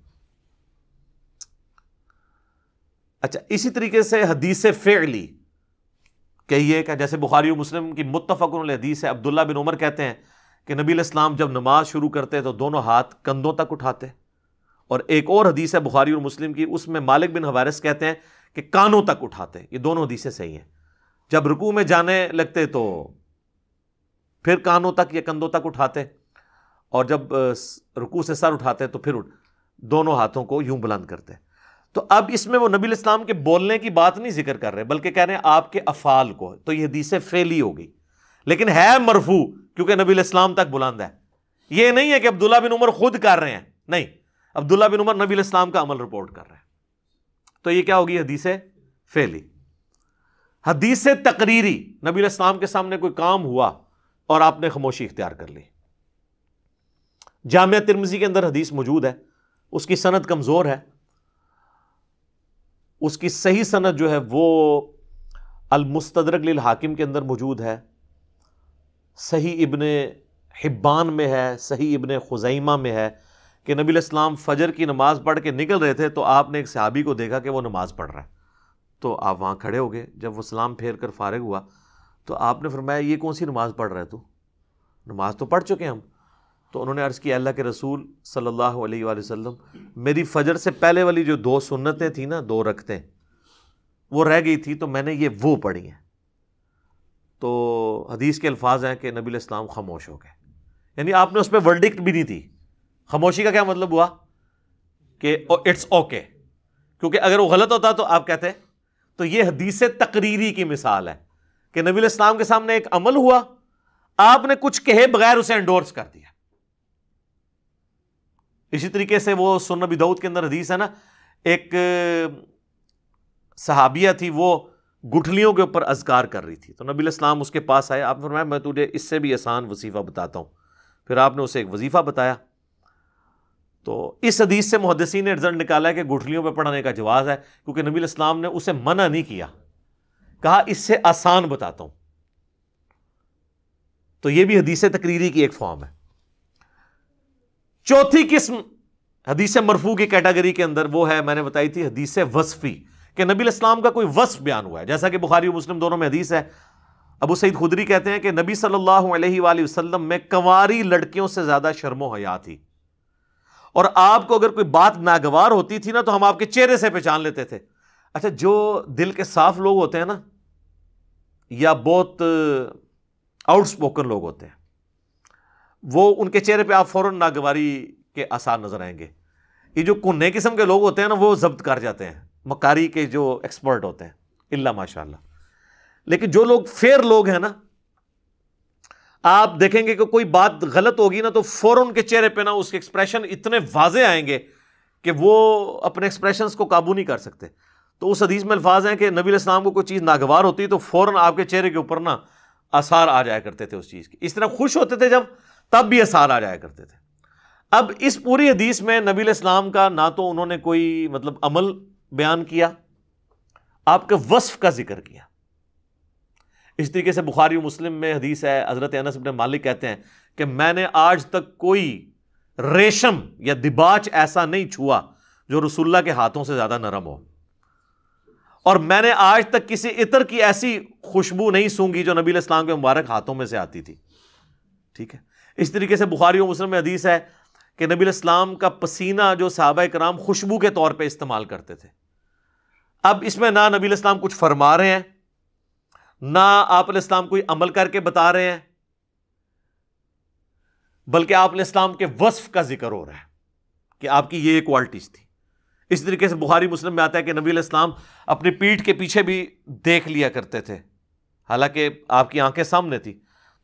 اچھا، اسی طریقے سے حدیث فعلی کہیے کہ جیسے بخاری و مسلم کی متفق علیہ حدیث ہے، عبداللہ بن عمر کہتے ہیں کہ نبی علیہ السلام جب نماز شروع کرتے تو دونوں ہاتھ کندھوں تک اٹھاتے، اور ایک اور حدیث ہے بخاری اور مسلم کی، اس میں مالک بن حویرث کہتے ہیں کہ کانوں تک اٹھاتے۔ یہ دونوں حدیثیں صحیح ہیں۔ جب رکوع میں جانے لگتے تو پھر کانوں تک یا کندھوں تک اٹھاتے، اور جب رکوع سے سر اٹھاتے تو پھر دونوں ہاتھوں کو یوں بلند کرتے۔ تو اب اس میں وہ نبی علیہ السلام کے بولنے کی بات نہیں ذکر کر رہے، بلکہ کہہ رہے ہیں آپ کے افعال کو، تو یہ حدیث فعلی ہو گئی، لیکن ہے مرفوع کیونکہ نبی علیہ السلام تک بلند ہے۔ یہ نہیں ہے کہ عبداللہ بن عمر خود کر رہے ہیں، نہیں، عبداللہ بن عمر نبی علیہ السلام کا عمل رپورٹ کر رہے ہیں۔ تو یہ کیا ہوگی؟ حدیث فعلی۔ حدیث تقریری، نبی علیہ السلام کے سامنے کوئی کام ہوا اور آپ نے خاموشی اختیار کر لی۔ جامعہ ترمذی کے اندر حدیث موجود ہے، اس کی سند کمزور ہے، اس کی صحیح سند جو ہے وہ المستدرک للحاکم کے اندر موجود ہے، صحیح ابن حبان میں ہے، صحیح ابن خزیمہ میں ہے کہ نبی علیہ السلام فجر کی نماز پڑھ کے نکل رہے تھے تو آپ نے ایک صحابی کو دیکھا کہ وہ نماز پڑھ رہا ہے، تو آپ وہاں کھڑے ہو گئے۔ جب وہ سلام پھیر کر فارغ ہوا تو آپ نے فرمایا یہ کون سی نماز پڑھ رہا ہے تو؟ نماز تو پڑھ چکے ہم۔ تو انہوں نے عرض کیا اللہ کے رسول صلی اللہ علیہ وآلہ وسلم، میری فجر سے پہلے والی جو 2 سنتیں تھیں نا، 2 رکعتیں وہ رہ گئی تھی تو میں نے یہ وہ پڑھی ہیں۔ تو حدیث کے الفاظ ہیں کہ نبی علیہ السلام خاموش ہو گئے، یعنی آپ نے اس پہ ورڈکٹ بھی نہیں تھی۔ خاموشی کا کیا مطلب ہوا؟ کہ اٹس اوکے، کیونکہ اگر وہ غلط ہوتا تو آپ کہتے۔ تو یہ حدیث تقریری کی مثال ہے کہ نبی علیہ السلام کے سامنے ایک عمل ہوا، آپ نے کچھ کہے بغیر اسے انڈورس کر دیا۔ اسی طریقے سے وہ سنن ابی داؤد کے اندر حدیث ہے نا، ایک صحابیہ تھی، وہ گٹھلیوں کے اوپر اذکار کر رہی تھی، تو نبی علیہ السلام اس کے پاس آئے، آپ نے فرمایا میں تجھے اس سے بھی آسان وظیفہ بتاتا ہوں۔ پھر آپ نے اسے ایک وظیفہ بتایا۔ تو اس حدیث سے محدثین نے رزلٹ نکالا ہے کہ گٹھلیوں پہ پڑھنے کا جواز ہے، کیونکہ نبی علیہ السلام نے اسے منع نہیں کیا، کہا اس سے آسان بتاتا ہوں۔ تو یہ بھی حدیث تقریری کی ایک فارم ہے۔ چوتھی قسم حدیث مرفوع کی کیٹیگری کے اندر وہ ہے، میں نے بتائی تھی، حدیث وصفی، کہ نبی علیہ السلام کا کوئی وصف بیان ہوا ہے، جیسا کہ بخاری و مسلم دونوں میں حدیث ہے۔ ابو سعید خدری کہتے ہیں کہ نبی صلی اللہ علیہ وآلہ وسلم میں کنواری لڑکیوں سے زیادہ شرم و حیا تھی، اور آپ کو اگر کوئی بات ناگوار ہوتی تھی نا تو ہم آپ کے چہرے سے پہچان لیتے تھے۔ اچھا، جو دل کے صاف لوگ ہوتے ہیں نا، یا بہت آؤٹ سپوکن لوگ ہوتے ہیں، وہ ان کے چہرے پہ آپ فوراً ناگواری کے آثار نظر آئیں گے۔ یہ جو کنے قسم کے لوگ ہوتے ہیں نا، وہ ضبط کر جاتے ہیں، مکاری کے جو ایکسپرٹ ہوتے ہیں، اللہ ماشاء اللہ۔ لیکن جو لوگ فیئر لوگ ہیں نا، آپ دیکھیں گے کہ کوئی بات غلط ہوگی نا تو فوراً کے چہرے پہ نا اس کے ایکسپریشن اتنے واضح آئیں گے کہ وہ اپنے ایکسپریشنز کو قابو نہیں کر سکتے۔ تو اس حدیث میں الفاظ ہیں کہ نبی علیہ السلام کو کوئی چیز ناگوار ہوتی تو فوراً آپ کے چہرے کے اوپر نا آثار آ جایا کرتے تھے اس چیز کے، اس طرح خوش ہوتے تھے جب، تب بھی آثار آ جایا کرتے تھے۔ اب اس پوری حدیث میں نبی علیہ السلام کا نہ تو انہوں نے کوئی عمل بیان کیا، آپ کے وصف کا ذکر کیا۔ اس طریقے سے بخاری و مسلم میں حدیث ہے، حضرت انس بن مالک کہتے ہیں کہ میں نے آج تک کوئی ریشم یا دباچ ایسا نہیں چھوا جو رسول اللہ کے ہاتھوں سے زیادہ نرم ہو، اور میں نے آج تک کسی عطر کی ایسی خوشبو نہیں سونگھی جو نبی علیہ السلام کے مبارک ہاتھوں میں سے آتی تھی۔ ٹھیک ہے، اس طریقے سے بخاری و مسلم میں حدیث ہے کہ نبی علیہ السلام کا پسینہ جو صحابہ کرام خوشبو کے طور پہ استعمال کرتے تھے. اب اس میں نہ نبی علیہ السلام کچھ فرما رہے ہیں، نہ آپ علیہ السلام کوئی عمل کر کے بتا رہے ہیں، بلکہ آپ علیہ السلام کے وصف کا ذکر ہو رہا ہے کہ آپ کی یہ کوالٹیز تھی. اس طریقے سے بخاری مسلم میں آتا ہے کہ نبی علیہ السلام اپنی پیٹھ کے پیچھے بھی دیکھ لیا کرتے تھے، حالانکہ آپ کی آنکھیں سامنے تھی،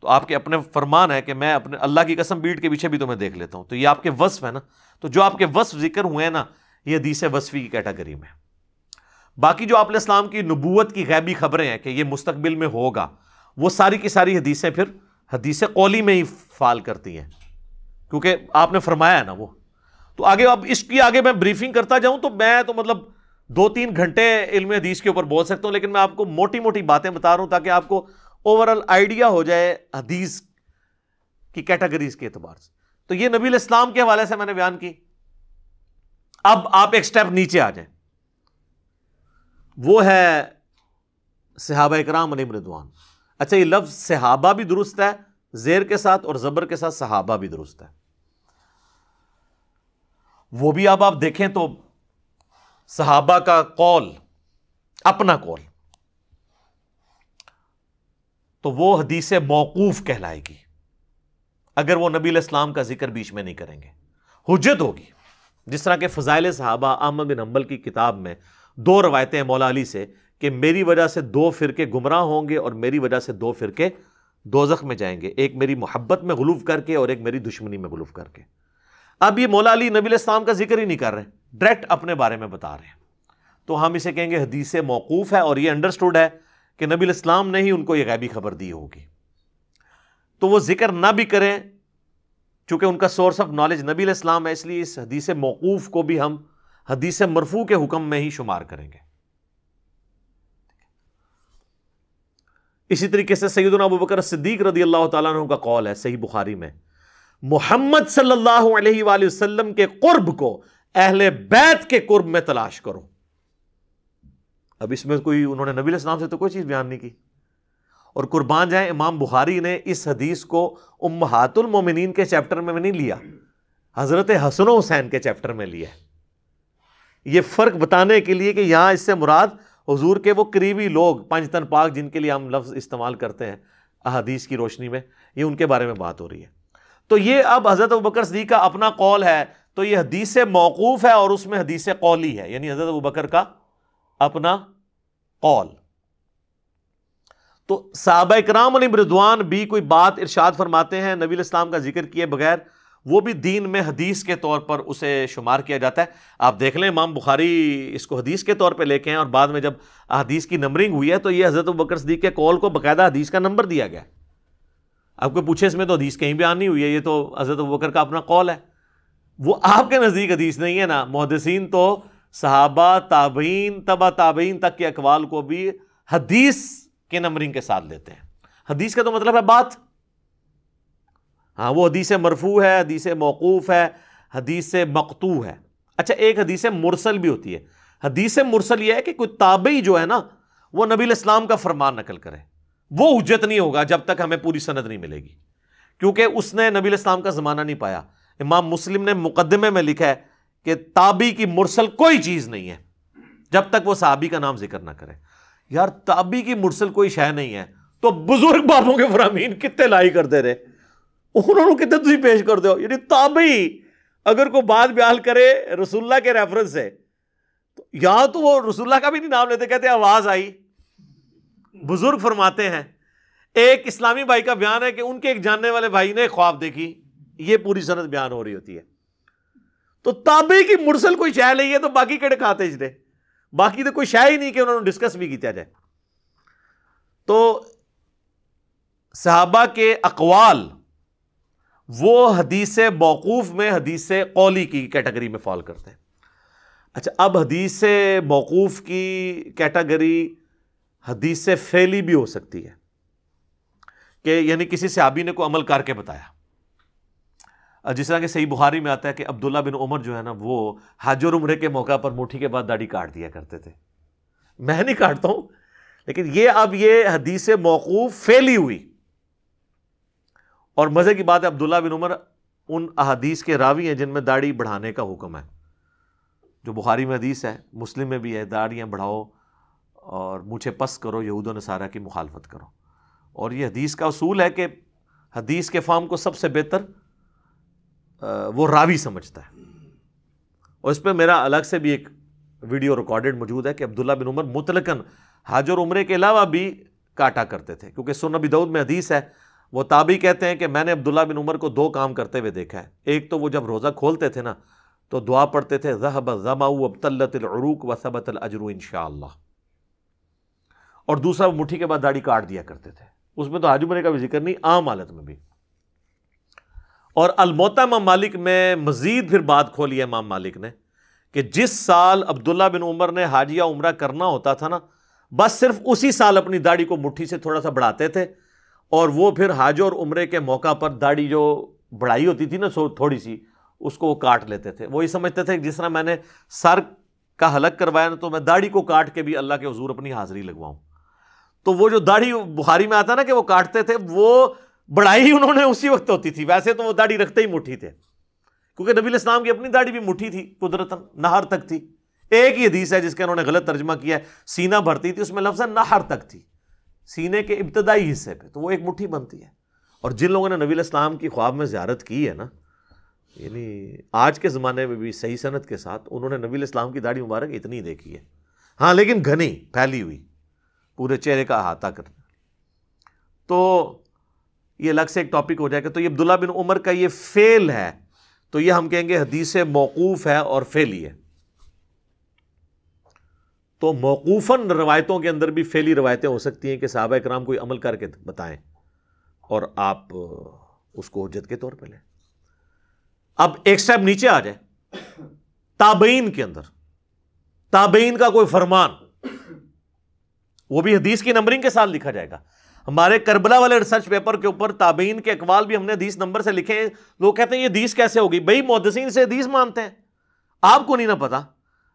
تو آپ کے اپنے فرمان ہے کہ میں اپنے اللہ کی قسم پیٹھ کے پیچھے بھی تمہیں دیکھ لیتا ہوں. تو یہ آپ کے وصف ہے نا. تو جو آپ کے وصف ذکر ہوئے ہیں نا، یہ حدیث وصفی کی کیٹیگری میں. باقی جو آپ علیہ السلام کی نبوت کی غیبی خبریں ہیں کہ یہ مستقبل میں ہوگا، وہ ساری کی ساری حدیثیں پھر حدیث قولی میں ہی فال کرتی ہیں، کیونکہ آپ نے فرمایا ہے نا وہ. تو آگے اب اس کی آگے میں بریفنگ کرتا جاؤں تو میں تو مطلب 2-3 گھنٹے علم حدیث کے اوپر بول سکتا ہوں، لیکن میں آپ کو موٹی موٹی باتیں بتا رہا ہوں تاکہ آپ کو اوورآل آئیڈیا ہو جائے حدیث کی کیٹیگریز کے اعتبار سے. تو یہ نبی علیہ السلام کے حوالے سے میں نے بیان کی. اب آپ ایک سٹیپ نیچے آ جائیں، وہ ہے صحابہ اکرام علیہم رضوان. اچھا، یہ لفظ صحابہ بھی درست ہے زیر کے ساتھ اور زبر کے ساتھ صحابہ بھی درست ہے. وہ بھی اب آپ دیکھیں تو صحابہ کا قول، اپنا قول، تو وہ حدیث موقوف کہلائے گی اگر وہ نبی علیہ السلام کا ذکر بیچ میں نہیں کریں گے. حجت ہوگی. جس طرح کہ فضائل صحابہ احمد بن حنبل کی کتاب میں 2 روایتیں ہیں مولا علی سے کہ میری وجہ سے 2 فرقے گمراہ ہوں گے اور میری وجہ سے 2 فرقے دوزخ میں جائیں گے، ایک میری محبت میں غلو کر کے اور ایک میری دشمنی میں غلو کر کے. اب یہ مولا علی نبی علیہ السلام کا ذکر ہی نہیں کر رہے، ڈائریکٹ اپنے بارے میں بتا رہے ہیں، تو ہم اسے کہیں گے حدیث موقوف ہے. اور یہ انڈرسٹوڈ ہے کہ نبی علیہ السلام نے ہی ان کو یہ غیبی خبر دی ہوگی. تو وہ ذکر نہ بھی کریں، چونکہ ان کا سورس آف نالج نبی علیہ السلام ہے، اس لیے اس حدیث موقوف کو بھی ہم حدیث مرفوع کے حکم میں ہی شمار کریں گے. اسی طریقے سے سیدنا ابوبکر صدیق رضی اللہ تعالیٰ عنہ کا قول ہے صحیح بخاری میں، محمد صلی اللہ علیہ وآلہ وسلم کے قرب کو اہل بیت کے قرب میں تلاش کرو. اب اس میں کوئی انہوں نے نبی علیہ السلام سے تو کوئی چیز بیان نہیں کی. اور قربان جائیں، امام بخاری نے اس حدیث کو امہات المومنین کے چیپٹر میں نہیں لیا، حضرت حسن و حسین کے چیپٹر میں لیا. یہ فرق بتانے کے لیے کہ یہاں اس سے مراد حضور کے وہ قریبی لوگ، 5 تن پاک جن کے لیے ہم لفظ استعمال کرتے ہیں احادیث کی روشنی میں، یہ ان کے بارے میں بات ہو رہی ہے. تو یہ اب حضرت ابوبکر صدیق کا اپنا قول ہے، تو یہ حدیث موقوف ہے اور اس میں حدیث قولی ہے، یعنی حضرت ابوبکر کا اپنا قول. تو صحابہ اکرام علیہم رضوان بھی کوئی بات ارشاد فرماتے ہیں نبی علیہ السلام کا ذکر کیے بغیر، وہ بھی دین میں حدیث کے طور پر اسے شمار کیا جاتا ہے. آپ دیکھ لیں امام بخاری اس کو حدیث کے طور پہ لے کے ہیں، اور بعد میں جب حدیث کی نمبرنگ ہوئی ہے تو یہ حضرت ابوبکر صدیق کے قول کو باقاعدہ حدیث کا نمبر دیا گیا. آپ کو پوچھے اس میں تو حدیث کہیں بیان نہیں ہوئی ہے، یہ تو حضرت ابوبکر کا اپنا قول ہے. وہ آپ کے نزدیک حدیث نہیں ہے نا. محدثین تو صحابہ، تابعین، تبع تابعین تک کے اقوال کو بھی حدیث کے نمبرنگ کے ساتھ لیتے ہیں. حدیث کا تو مطلب ہے بات. ہاں، وہ حدیث مرفوع ہے، حدیث موقوف ہے، حدیث مقطوع ہے. اچھا، ایک حدیث مرسل بھی ہوتی ہے. حدیث مرسل یہ ہے کہ کوئی تابعی جو ہے نا وہ نبی علیہ السلام کا فرمان نقل کرے، وہ حجت نہیں ہوگا جب تک ہمیں پوری سند نہیں ملے گی، کیونکہ اس نے نبی علیہ السلام کا زمانہ نہیں پایا. امام مسلم نے مقدمے میں لکھا ہے کہ تابعی کی مرسل کوئی چیز نہیں ہے جب تک وہ صحابی کا نام ذکر نہ کرے. یار، تابعی کی مرسل کوئی شے نہیں ہے تو بزرگ بابوں کے فرامین کتنے لائی کر دے رہے، انہوں نے کتنے تھی پیش کر دو. یعنی تابعی اگر کوئی بات بیان کرے رسول اللہ کے ریفرنس سے، تو یا تو وہ رسول اللہ کا بھی نہیں نام لیتے، کہتے آواز آئی. بزرگ فرماتے ہیں، ایک اسلامی بھائی کا بیان ہے کہ ان کے ایک جاننے والے بھائی نے خواب دیکھی، یہ پوری سند بیان ہو رہی ہوتی ہے. تو تابعی کی مرسل کوئی شے نہیں ہے تو باقی کڑے کھاتے جنے، باقی تو کوئی شے ہی نہیں کہ انہوں نے ڈسکس بھی کیا جائے. تو صحابہ کے اقوال وہ حدیث موقوف میں حدیث قولی کی کیٹیگری میں فال کرتے ہیں. اچھا، اب حدیث موقوف کی کیٹیگری حدیث فعلی بھی ہو سکتی ہے، کہ یعنی کسی صحابی نے کوئی عمل کر کے بتایا. جس طرح کہ صحیح بخاری میں آتا ہے کہ عبداللہ بن عمر جو ہے نا وہ حج اور عمرے کے موقع پر مٹھی کے بعد داڑھی کاٹ دیا کرتے تھے. میں نہیں کاٹتا ہوں، لیکن یہ اب یہ حدیث موقوف فعلی ہوئی. اور مزے کی بات ہے عبداللہ بن عمر ان احادیث کے راوی ہیں جن میں داڑھی بڑھانے کا حکم ہے، جو بخاری میں حدیث ہے، مسلم میں بھی ہے، داڑھیاں بڑھاؤ اور مونچھیں پس کرو، یہود و نصارہ کی مخالفت کرو. اور یہ حدیث کا اصول ہے کہ حدیث کے فہم کو سب سے بہتر وہ راوی سمجھتا ہے. اور اس پہ میرا الگ سے بھی ایک ویڈیو ریکارڈڈ موجود ہے کہ عبداللہ بن عمر مطلقاً حج اور عمرے کے علاوہ بھی کاٹا کرتے تھے، کیونکہ سنن ابی داؤد میں حدیث ہے، وہ تابعی کہتے ہیں کہ میں نے عبداللہ بن عمر کو 2 کام کرتے ہوئے دیکھا ہے. ایک تو وہ جب روزہ کھولتے تھے نا تو دعا پڑھتے تھے ذهب الظمأ وابتلت العروق وثبت الاجر انشاءاللہ، اور دوسرا وہ مٹھی کے بعد داڑھی کاٹ دیا کرتے تھے. اس میں تو حج عمرے کا بھی ذکر نہیں، عام حالت میں بھی. اور الموطا امام مالک میں مزید پھر بات کھولی ہے امام مالک نے کہ جس سال عبداللہ بن عمر نے حج یا عمرہ کرنا ہوتا تھا نا، بس صرف اسی سال اپنی داڑھی کو مٹھی سے تھوڑا سا بڑھاتے تھے، اور وہ پھر حج اور عمرے کے موقع پر داڑھی جو بڑھائی ہوتی تھی نا تھوڑی سی، اس کو وہ کاٹ لیتے تھے. وہی سمجھتے تھے کہ جس طرح میں نے سر کا حلق کروایا نا، تو میں داڑھی کو کاٹ کے بھی اللہ کے حضور اپنی حاضری لگواؤں. تو وہ جو داڑھی بخاری میں آتا نا کہ وہ کاٹتے تھے، وہ بڑھائی انہوں نے اسی وقت ہوتی تھی. ویسے تو وہ داڑھی رکھتے ہی مٹھی تھے، کیونکہ نبی علیہ السلام کی اپنی داڑھی بھی مٹھی تھی، قدرتاً نہر تک تھی. ایک ہی حدیث ہے جس کا انہوں نے غلط ترجمہ کیا ہے، سینہ بھرتی تھی، اس میں لفظ ہے نہر تک تھی، سینے کے ابتدائی حصے پہ، تو وہ ایک مٹھی بنتی ہے. اور جن لوگوں نے نبی علیہ السلام کی خواب میں زیارت کی ہے نا، یعنی آج کے زمانے میں بھی صحیح سند کے ساتھ، انہوں نے نبی علیہ السلام کی داڑھی مبارک اتنی دیکھی ہے. ہاں لیکن گھنی پھیلی ہوئی، پورے چہرے کا احاطہ کرنا. تو یہ الگ سے ایک ٹاپک ہو جائے گا. تو یہ عبداللہ بن عمر کا یہ فعل ہے، تو یہ ہم کہیں گے حدیث موقوف ہے اور فعلی ہے. تو موقوفاً روایتوں کے اندر بھی فعلی روایتیں ہو سکتی ہیں کہ صحابہ اکرام کوئی عمل کر کے بتائیں اور آپ اس کو حجت کے طور پہ لیں. اب ایک سٹیپ نیچے آ جائے، تابعین کے اندر تابعین کا کوئی فرمان، وہ بھی حدیث کی نمبرنگ کے ساتھ لکھا جائے گا. ہمارے کربلا والے ریسرچ پیپر کے اوپر تابعین کے اقوال بھی ہم نے حدیث نمبر سے لکھے ہیں. لوگ کہتے ہیں یہ حدیث کیسے ہوگی؟ بھائی محدثین سے حدیث مانتے ہیں، آپ کو نہیں نہ پتا.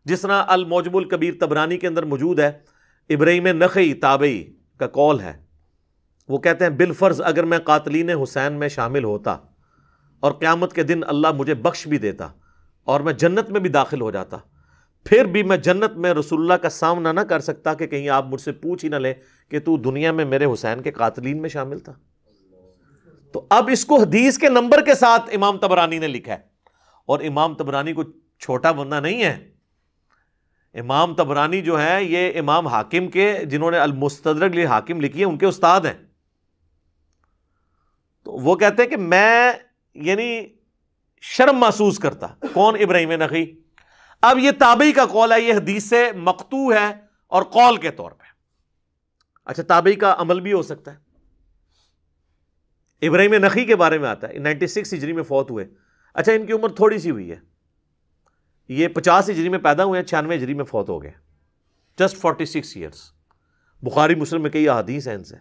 جس طرح المعجم الکبیر طبرانی کے اندر موجود ہے، ابراہیم نخعی تابعی کا قول ہے، وہ کہتے ہیں بالفرض اگر میں قاتلین حسین میں شامل ہوتا اور قیامت کے دن اللہ مجھے بخش بھی دیتا اور میں جنت میں بھی داخل ہو جاتا، پھر بھی میں جنت میں رسول اللہ کا سامنا نہ کر سکتا کہ کہیں آپ مجھ سے پوچھ ہی نہ لیں کہ تو دنیا میں میرے حسین کے قاتلین میں شامل تھا. تو اب اس کو حدیث کے نمبر کے ساتھ امام طبرانی نے لکھا ہے. اور امام طبرانی کو چھوٹا بندہ نہیں ہے. امام طبرانی جو ہے یہ امام حاکم کے، جنہوں نے المستدرک للحاکم لکھی ہے، ان کے استاد ہیں. تو وہ کہتے ہیں کہ میں یعنی شرم محسوس کرتا. کون؟ ابراہیم نخعی. اب یہ تابعی کا قول ہے، یہ حدیث سے مقطوع ہے اور قول کے طور پہ. اچھا تابعی کا عمل بھی ہو سکتا ہے. ابراہیم نخعی کے بارے میں آتا ہے 96 ہجری میں فوت ہوئے. اچھا ان کی عمر تھوڑی سی ہوئی ہے، یہ 50 ہجری میں پیدا ہوئے ہیں، 96 ہجری میں فوت ہو گئے. Just 46 years. بخاری مسلم میں کئی احادیث ہیں ان سے.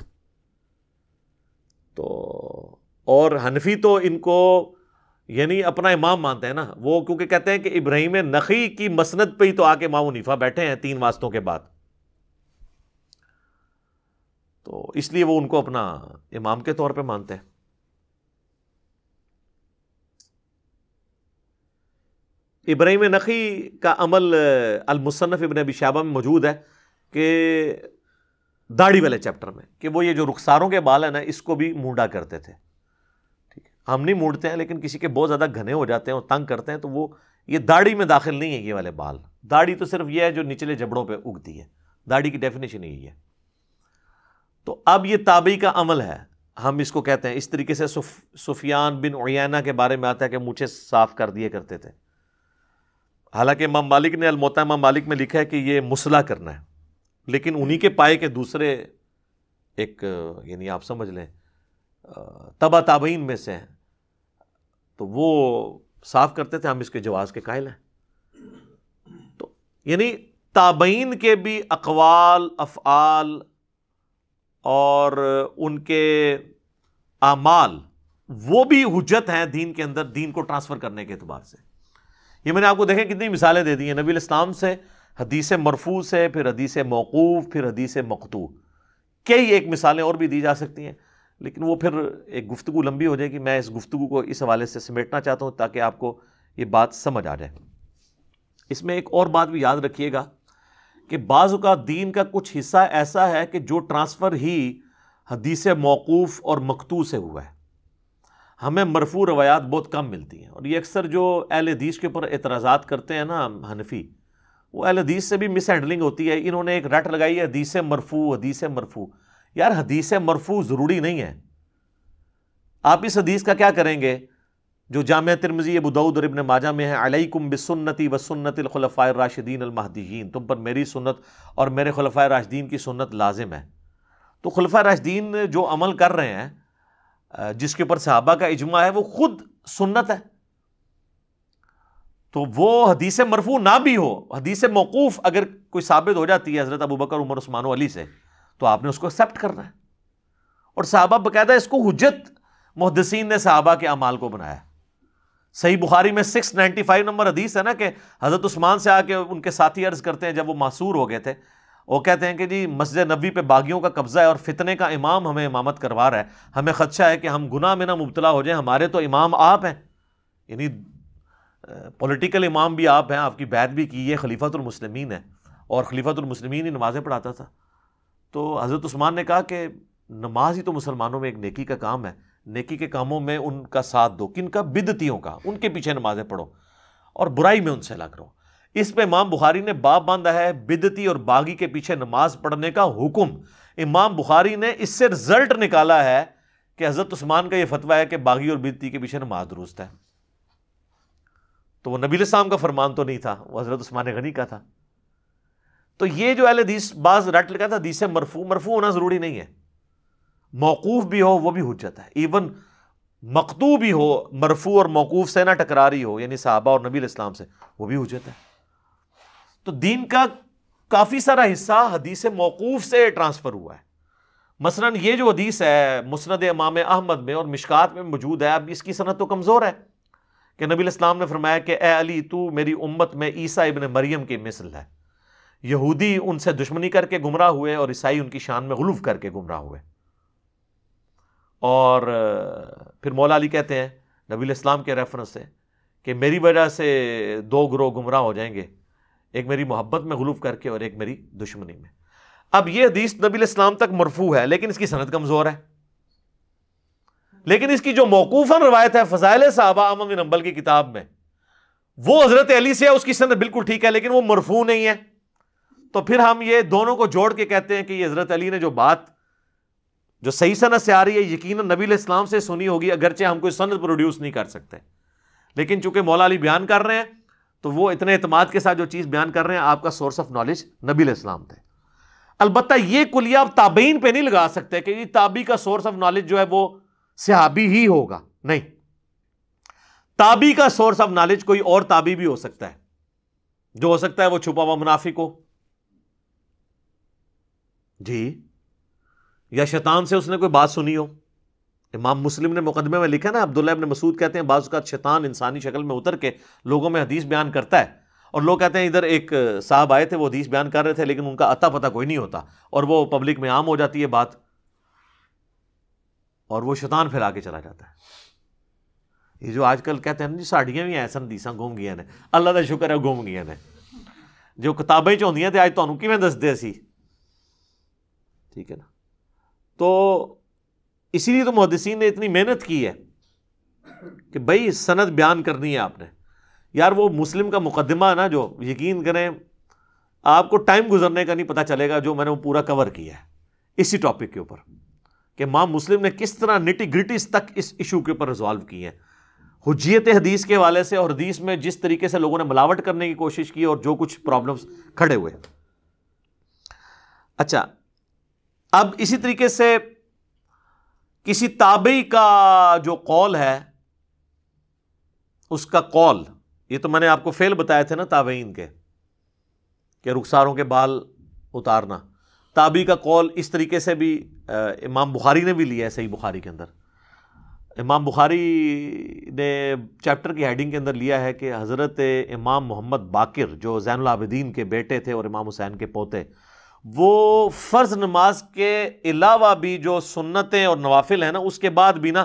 تو اور حنفی تو ان کو یعنی اپنا امام مانتے ہیں نا، وہ کیونکہ کہتے ہیں کہ ابراہیم نخعی کی مسند پہ ہی تو آ کے امام حنیفہ بیٹھے ہیں 3 واسطوں کے بعد، تو اس لیے وہ ان کو اپنا امام کے طور پہ مانتے ہیں. ابراہیم نخعی کا عمل المصنف ابن ابی شیبہ میں موجود ہے کہ داڑھی والے چیپٹر میں، کہ وہ یہ جو رخساروں کے بال ہیں نا، اس کو بھی مونڈا کرتے تھے. ہم نہیں مونڈتے ہیں، لیکن کسی کے بہت زیادہ گھنے ہو جاتے ہیں اور تنگ کرتے ہیں تو وہ یہ داڑھی میں داخل نہیں ہے. یہ والے بال، داڑھی تو صرف یہ ہے جو نچلے جبڑوں پہ اگتی ہے، داڑھی کی ڈیفینیشن یہی ہے. تو اب یہ تابعی کا عمل ہے، ہم اس کو کہتے ہیں. اس طریقے سے سفیان بن عیینہ کے بارے میں آتا ہے کہ مونچھیں صاف کر دیے کرتے تھے. حالانکہ امام مالک نے الموطا امام مالک میں لکھا ہے کہ یہ مسلح کرنا ہے، لیکن انہی کے پائے کے دوسرے ایک یعنی آپ سمجھ لیں تبع تابعین میں سے ہیں، تو وہ صاف کرتے تھے. ہم اس کے جواز کے قائل ہیں. تو یعنی تابعین کے بھی اقوال، افعال اور ان کے اعمال وہ بھی حجت ہیں دین کے اندر، دین کو ٹرانسفر کرنے کے اعتبار سے. یہ میں نے آپ کو دیکھیں کتنی مثالیں دے دی ہیں نبی علیہ السلام سے، حدیث مرفوع سے، پھر حدیث موقوف، پھر حدیث مقطوع. کئی ایک مثالیں اور بھی دی جا سکتی ہیں. لیکن وہ پھر ایک گفتگو لمبی ہو جائے گی. میں اس گفتگو کو اس حوالے سے سمیٹنا چاہتا ہوں تاکہ آپ کو یہ بات سمجھ آ جائے. اس میں ایک اور بات بھی یاد رکھیے گا کہ بعض اوقات دین کا کچھ حصہ ایسا ہے کہ جو ٹرانسفر ہی حدیث موقوف اور مقطوع سے ہوا ہے. ہمیں مرفوع روایات بہت کم ملتی ہیں، اور یہ اکثر جو اہل حدیث کے اوپر اعتراضات کرتے ہیں نا حنفی، وہ اہل حدیث سے بھی مس ہینڈلنگ ہوتی ہے. انہوں نے ایک رٹ لگائی ہے حدیث مرفوع، حدیث مرفوع. یار حدیث مرفوع ضروری نہیں ہے. آپ اس حدیث کا کیا کریں گے جو جامعہ ترمذی، ابو داؤد اور ابن ماجہ میں ہے، علیکم بسنتی وسنت الخلفاء الراشدین المہدیین، تم پر میری سنت اور میرے خلفاء راشدین کی سنت لازم ہے. تو خلفاء راشدین جو عمل کر رہے ہیں جس کے اوپر صحابہ کا اجماع ہے وہ خود سنت ہے. تو وہ حدیث مرفوع نہ بھی ہو، حدیث موقوف اگر کوئی ثابت ہو جاتی ہے حضرت ابو بکر، عمر، عثمان و علی سے، تو آپ نے اس کو ایکسیپٹ کرنا ہے. اور صحابہ باقاعدہ اس کو حجت محدثین نے صحابہ کے اعمال کو بنایا. صحیح بخاری میں 695 نمبر حدیث ہے نا کہ حضرت عثمان سے آ کے ان کے ساتھی عرض کرتے ہیں جب وہ معصور ہو گئے تھے، وہ کہتے ہیں کہ جی مسجد نبوی پہ باغیوں کا قبضہ ہے اور فتنے کا امام ہمیں امامت کروا رہا ہے، ہمیں خدشہ ہے کہ ہم گناہ میں نہ مبتلا ہو جائیں، ہمارے تو امام آپ ہیں، یعنی پولیٹیکل امام بھی آپ ہیں، آپ کی بیعت بھی کی ہے، خلیفۃ المسلمین ہے، اور خلیفۃ المسلمین ہی نمازیں پڑھاتا تھا. تو حضرت عثمان نے کہا کہ نماز ہی تو مسلمانوں میں ایک نیکی کا کام ہے، نیکی کے کاموں میں ان کا ساتھ دو. کن کا؟ بدعتیوں کا. ان کے پیچھے نمازیں پڑھو اور برائی میں ان سے الگ رہو. اس پہ امام بخاری نے باب باندھا ہے بدعتی اور باغی کے پیچھے نماز پڑھنے کا حکم. امام بخاری نے اس سے رزلٹ نکالا ہے کہ حضرت عثمان کا یہ فتویٰ ہے کہ باغی اور بدعتی کے پیچھے نماز درست ہے. تو وہ نبی علیہ السلام کا فرمان تو نہیں تھا، وہ حضرت عثمان غنی کا تھا. تو یہ جو اہل حدیث بعض رٹ لگا تھا حدیث مرفوع، مرفوع ہونا ضروری نہیں ہے. موقوف بھی ہو وہ بھی حجت ہے. ایون مقطوع بھی ہو، مرفوع اور موقوف سے نہ ٹکراری ہو، یعنی صحابہ اور نبی علیہ السلام سے، وہ بھی حجت ہے. تو دین کا کافی سارا حصہ حدیث موقوف سے ٹرانسفر ہوا ہے. مثلا یہ جو حدیث ہے مسند امام احمد میں اور مشکات میں موجود ہے، اب اس کی سند تو کمزور ہے کہ نبی علیہ السلام نے فرمایا کہ اے علی تو میری امت میں عیسیٰ ابن مریم کی مثل ہے. یہودی ان سے دشمنی کر کے گمراہ ہوئے اور عیسائی ان کی شان میں غلو کر کے گمراہ ہوئے. اور پھر مولا علی کہتے ہیں نبی علیہ السلام کے ریفرنس سے کہ میری وجہ سے دو گروہ گمراہ ہو جائیں گے، ایک میری محبت میں غلو کر کے اور ایک میری دشمنی میں. اب یہ حدیث نبی علیہ السلام تک مرفوع ہے لیکن اس کی سند کمزور ہے. لیکن اس کی جو موقوفاً روایت ہے فضائل صحابہ احمد بن حنبل کی کتاب میں، وہ حضرت علی سے ہے، اس کی سند بالکل ٹھیک ہے لیکن وہ مرفوع نہیں ہے. تو پھر ہم یہ دونوں کو جوڑ کے کہتے ہیں کہ یہ حضرت علی نے جو بات جو صحیح سند سے آ رہی ہے یقیناً نبی علیہ السلام سے سنی ہوگی، اگرچہ ہم کوئی سند پروڈیوس نہیں کر سکتے، لیکن چونکہ مولا علی بیان کر رہے ہیں تو وہ اتنے اعتماد کے ساتھ جو چیز بیان کر رہے ہیں آپ کا سورس آف نالج نبی علیہ السلام تھے. البتہ یہ کلیہ آپ تابعین پہ نہیں لگا سکتے کہ یہ تابعی کا سورس آف نالج جو ہے وہ صحابی ہی ہوگا. نہیں، تابعی کا سورس آف نالج کوئی اور تابعی بھی ہو سکتا ہے، جو ہو سکتا ہے وہ چھپا ہوا منافق ہو جی، یا شیطان سے اس نے کوئی بات سنی ہو. امام مسلم نے مقدمے میں لکھا نا، عبداللہ ابن مسعود کہتے ہیں بعض اوقات شیطان انسانی شکل میں اتر کے لوگوں میں حدیث بیان کرتا ہے، اور لوگ کہتے ہیں ادھر ایک صاحب آئے تھے وہ حدیث بیان کر رہے تھے لیکن ان کا اتا پتہ کوئی نہیں ہوتا، اور وہ پبلک میں عام ہو جاتی ہے بات اور وہ شیطان پھیلا کے چلا جاتا ہے. یہ جو آج کل کہتے ہیں جی ساڑیاں بھی ایسا حدیثاں گم گیا نے، اللہ کا شکر ہے گم گیا نے، جو کتابیں چاہیے تھے آج تمہیں کیویں دستے سی. ٹھیک ہے نا. تو اسی لیے تو محدثین نے اتنی محنت کی ہے کہ بھائی سند بیان کرنی ہے آپ نے. یار وہ مسلم کا مقدمہ ہے نا، جو یقین کریں آپ کو ٹائم گزرنے کا نہیں پتہ چلے گا، جو میں نے وہ پورا کور کیا ہے اسی ٹاپک کے اوپر کہ امام مسلم نے کس طرح نٹی گریٹیز تک اس ایشو کے اوپر ریزالو کی ہے، حجیت حدیث کے حوالے سے، اور حدیث میں جس طریقے سے لوگوں نے ملاوٹ کرنے کی کوشش کی اور جو کچھ پرابلمز کھڑے ہوئے. اچھا، اب اسی طریقے سے کسی تابعی کا جو قول ہے، اس کا قول، یہ تو میں نے آپ کو فعل بتایا تھے نا تابعین کے کہ رخساروں کے بال اتارنا. تابعی کا قول اس طریقے سے بھی امام بخاری نے بھی لیا ہے صحیح بخاری کے اندر. امام بخاری نے چیپٹر کی ہیڈنگ کے اندر لیا ہے کہ حضرت امام محمد باقر جو زین العابدین کے بیٹے تھے اور امام حسین کے پوتے، وہ فرض نماز کے علاوہ بھی جو سنتیں اور نوافل ہیں نا، اس کے بعد بھی نا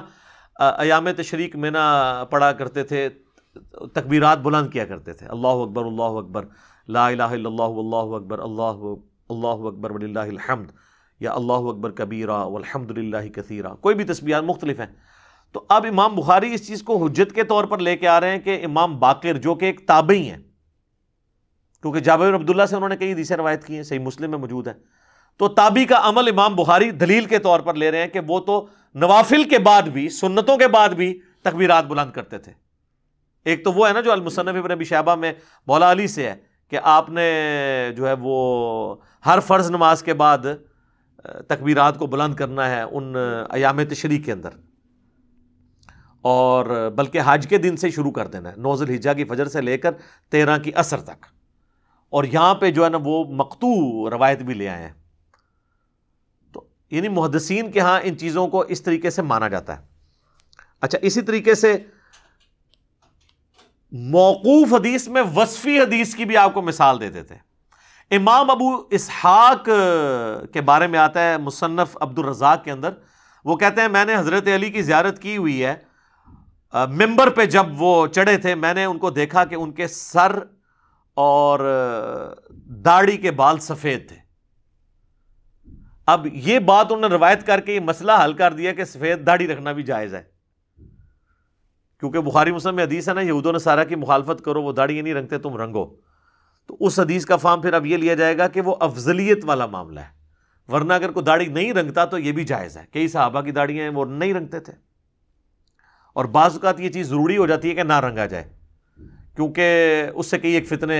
ایام تشریق میں نا پڑھا کرتے تھے، تکبیرات بلند کیا کرتے تھے، اللہ اکبر اللہ اکبر، لا الہ الا اللہ واللہ اکبر، اللہ اکبر وللہ الحمد، یا اللہ اکبر کبیرہ والحمد للہ کثیرہ، کوئی بھی تسبیحات مختلف ہیں۔ تو اب امام بخاری اس چیز کو حجت کے طور پر لے کے آ رہے ہیں کہ امام باقر جو کہ ایک تابعی ہیں، کیونکہ جابر بن عبداللہ سے انہوں نے کئی حدیثیں روایت کی ہیں، صحیح مسلم میں موجود ہے، تو تابعی کا عمل امام بخاری دلیل کے طور پر لے رہے ہیں کہ وہ تو نوافل کے بعد بھی، سنتوں کے بعد بھی تکبیرات بلند کرتے تھے۔ ایک تو وہ ہے نا جو المصنف ابن ابی شیبہ میں مولا علی سے ہے کہ آپ نے جو ہے وہ ہر فرض نماز کے بعد تکبیرات کو بلند کرنا ہے ان ایام تشریق کے اندر، اور بلکہ حج کے دن سے شروع کر دینا ہے، 9 ذی الحجہ کی فجر سے لے کر 13 کی عصر تک۔ اور یہاں پہ جو ہے نا وہ مقطوع روایت بھی لے آئے ہیں، تو یعنی محدثین کے ہاں ان چیزوں کو اس طریقے سے مانا جاتا ہے۔ اچھا، اسی طریقے سے موقوف حدیث میں وصفی حدیث کی بھی آپ کو مثال دے دیتے ہیں۔ امام ابو اسحاق کے بارے میں آتا ہے مصنف عبد الرزاق کے اندر، وہ کہتے ہیں میں نے حضرت علی کی زیارت کی ہوئی ہے، ممبر پہ جب وہ چڑھے تھے میں نے ان کو دیکھا کہ ان کے سر اور داڑھی کے بال سفید تھے۔ اب یہ بات انہوں نے روایت کر کے یہ مسئلہ حل کر دیا کہ سفید داڑھی رکھنا بھی جائز ہے، کیونکہ بخاری مسلم میں حدیث ہے نا، یہود و نصارہ کی مخالفت کرو، وہ داڑھی نہیں رنگتے تم رنگو، تو اس حدیث کا فہم پھر اب یہ لیا جائے گا کہ وہ افضلیت والا معاملہ ہے، ورنہ اگر کوئی داڑھی نہیں رنگتا تو یہ بھی جائز ہے۔ کئی صحابہ کی داڑیاں ہیں وہ نہیں رنگتے تھے، اور بعض اوقات یہ چیز ضروری ہو جاتی ہے کہ نہ رنگا جائے، کیونکہ اس سے کئی ایک فتنے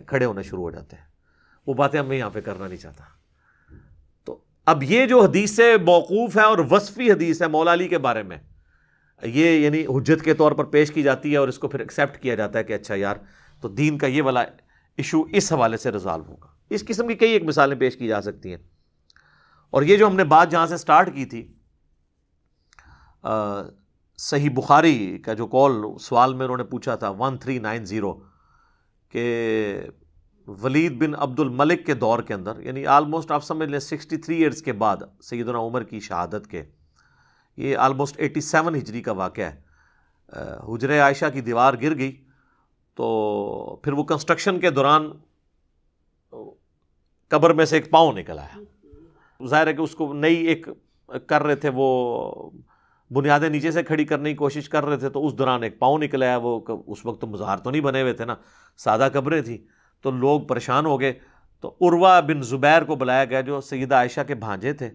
کھڑے ہونے شروع ہو جاتے ہیں، وہ باتیں میں یہاں پہ کرنا نہیں چاہتا۔ تو اب یہ جو حدیث موقوف ہے اور وصفی حدیث ہے مولا علی کے بارے میں، یہ یعنی حجت کے طور پر پیش کی جاتی ہے اور اس کو پھر ایکسیپٹ کیا جاتا ہے کہ اچھا یار تو دین کا یہ والا ایشو اس حوالے سے ریزالو ہوگا۔ اس قسم کی کئی ایک مثالیں پیش کی جا سکتی ہیں۔ اور یہ جو ہم نے بات جہاں سے سٹارٹ کی تھی، صحیح بخاری کا جو قول سوال میں انہوں نے پوچھا تھا 1390 کہ ولید بن عبد الملک کے دور کے اندر، یعنی آلموسٹ آپ سمجھ لیں 63 ایئرز کے بعد سیدنا عمر کی شہادت کے، یہ آلموسٹ 87 ہجری کا واقعہ ہے، حجرہ عائشہ کی دیوار گر گئی، تو پھر وہ کنسٹرکشن کے دوران قبر میں سے ایک پاؤں نکل آیا، ظاہر ہے کہ اس کو نئی ایک کر رہے تھے، وہ بنیادیں نیچے سے کھڑی کرنے کی کوشش کر رہے تھے، تو اس دوران ایک پاؤں نکل آیا۔ وہ اس وقت تو مزار تو نہیں بنے ہوئے تھے نا، سادہ قبریں تھیں، تو لوگ پریشان ہو گئے، تو عروہ بن زبیر کو بلایا گیا جو سیدہ عائشہ کے بھانجے تھے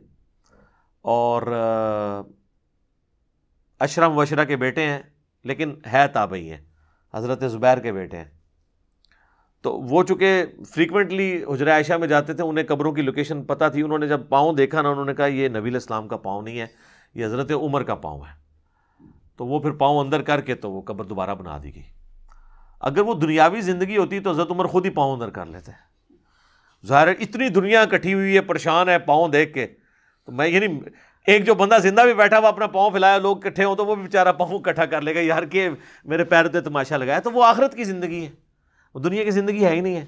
اور اشرم وشرہ کے بیٹے ہیں، لیکن ہے تابعی ہیں، حضرت زبیر کے بیٹے ہیں۔ تو وہ چونکہ فریکوینٹلی حجرہ عائشہ میں جاتے تھے، انہیں قبروں کی لوکیشن پتہ تھی، انہوں نے جب پاؤں دیکھا نا، انہوں نے کہا یہ نبی علیہ السلام کا پاؤں نہیں ہے، یہ حضرت عمر کا پاؤں ہے۔ تو وہ پھر پاؤں اندر کر کے تو وہ قبر دوبارہ بنا دی گئی۔ اگر وہ دنیاوی زندگی ہوتی تو حضرت عمر خود ہی پاؤں اندر کر لیتے۔ ظاہر ہے اتنی دنیا اکٹھی ہوئی ہے، پریشان ہے پاؤں دیکھ کے، تو میں یعنی ایک جو بندہ زندہ بھی بیٹھا ہوا اپنا پاؤں پھیلایا، لوگ اکٹھے ہوں تو وہ بھی بیچارہ پاؤں اکٹھا کر لے گا، یار کہ میرے پیر پہ تماشا لگایا۔ تو وہ آخرت کی زندگی ہے، وہ دنیا کی زندگی ہے ہی نہیں ہے۔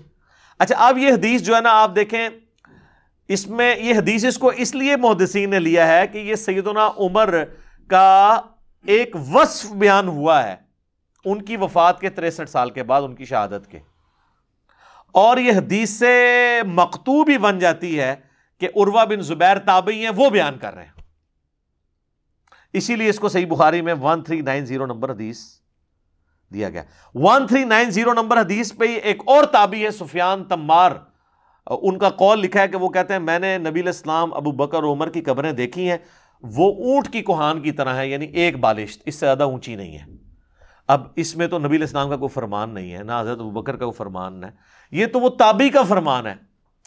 اچھا، اب یہ حدیث جو ہے نا آپ دیکھیں، اس میں یہ حدیث اس کو اس لیے محدثین نے لیا ہے کہ یہ سیدنا عمر کا ایک وصف بیان ہوا ہے ان کی وفات کے 63 سال کے بعد، ان کی شہادت کے، اور یہ حدیث سے مقطوع بھی بن جاتی ہے کہ عروہ بن زبیر تابعی ہیں، وہ بیان کر رہے ہیں، اسی لیے اس کو صحیح بخاری میں 1390 نمبر حدیث دیا گیا۔ 1390 نمبر حدیث پہ ایک اور تابعی ہے سفیان تمار، ان کا قول لکھا ہے کہ وہ کہتے ہیں میں نے نبی علیہ السلام، ابو بکر اور عمر کی قبریں دیکھی ہیں، وہ اونٹ کی کوہان کی طرح ہے، یعنی ایک بالشت، اس سے زیادہ اونچی نہیں ہے۔ اب اس میں تو نبی علیہ السلام کا کوئی فرمان نہیں ہے، نہ حضرت ابو بکر کا کوئی فرمان ہے، یہ تو وہ تابعی کا فرمان ہے،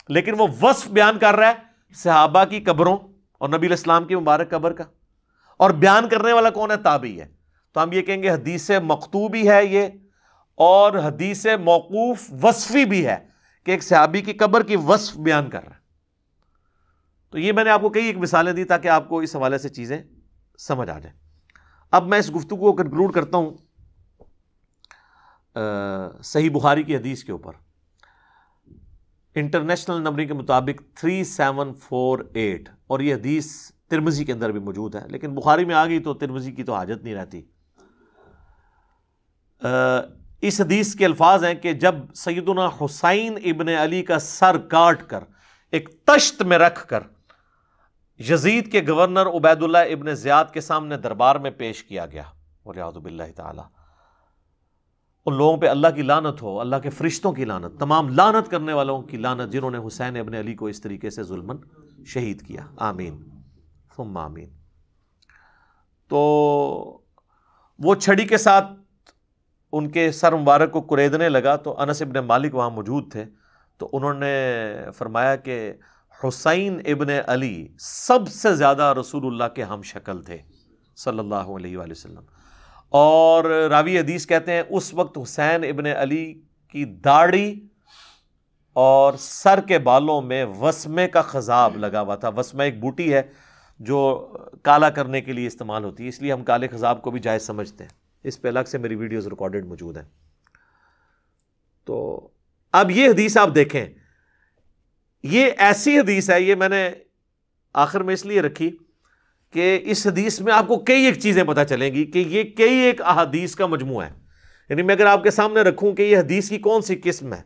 لیکن وہ وصف بیان کر رہا ہے صحابہ کی قبروں اور نبی علیہ السلام کی مبارک قبر کا، اور بیان کرنے والا کون ہے؟ تابعی ہے۔ تو ہم یہ کہیں گے حدیث مقطوع بھی ہے یہ، اور حدیث موقوف وصفی بھی ہے کہ ایک صحابی کی قبر کی وصف بیان کر رہا ہے۔ تو یہ میں نے آپ کو کئی ایک مثالیں دی تاکہ آپ کو اس حوالے سے چیزیں سمجھ آ جائیں۔ اب میں اس گفتگو کو کنکلوڈ کرتا ہوں صحیح بخاری کی حدیث کے اوپر۔ انٹرنیشنل نمبرنگ کے مطابق 3748، اور یہ حدیث ترمذی کے اندر بھی موجود ہے، لیکن بخاری میں آ گئی تو ترمذی کی تو حاجت نہیں رہتی۔ اس حدیث کے الفاظ ہیں کہ جب سیدنا حسین ابن علی کا سر کاٹ کر ایک تشت میں رکھ کر یزید کے گورنر عبید اللہ ابن زیاد کے سامنے دربار میں پیش کیا گیا، والعیاذ باللہ تعالی، ان لوگوں پہ اللہ کی لعنت ہو، اللہ کے فرشتوں کی لعنت، تمام لعنت کرنے والوں کی لعنت جنہوں نے حسین ابن علی کو اس طریقے سے ظلماً شہید کیا، آمین ثم آمین۔ تو وہ چھڑی کے ساتھ ان کے سر مبارک کو کریدنے لگا تو انس ابن مالک وہاں موجود تھے، تو انہوں نے فرمایا کہ حسین ابن علی سب سے زیادہ رسول اللہ کے ہم شکل تھے صلی اللہ علیہ وآلہ وسلم، اور راوی حدیث کہتے ہیں اس وقت حسین ابن علی کی داڑھی اور سر کے بالوں میں وسمے کا خضاب لگا ہوا تھا۔ وسمہ ایک بوٹی ہے جو کالا کرنے کے لیے استعمال ہوتی ہے، اس لیے ہم کالے خضاب کو بھی جائز سمجھتے ہیں، اس پہ الگ سے میری ویڈیوز ریکارڈڈ موجود ہیں۔ تو اب یہ حدیث آپ دیکھیں، یہ ایسی حدیث ہے، یہ میں نے آخر میں اس لیے رکھی کہ اس حدیث میں آپ کو کئی ایک چیزیں پتہ چلیں گی کہ یہ کئی ایک احادیث کا مجموعہ ہے۔ یعنی میں اگر آپ کے سامنے رکھوں کہ یہ حدیث کی کون سی قسم ہے،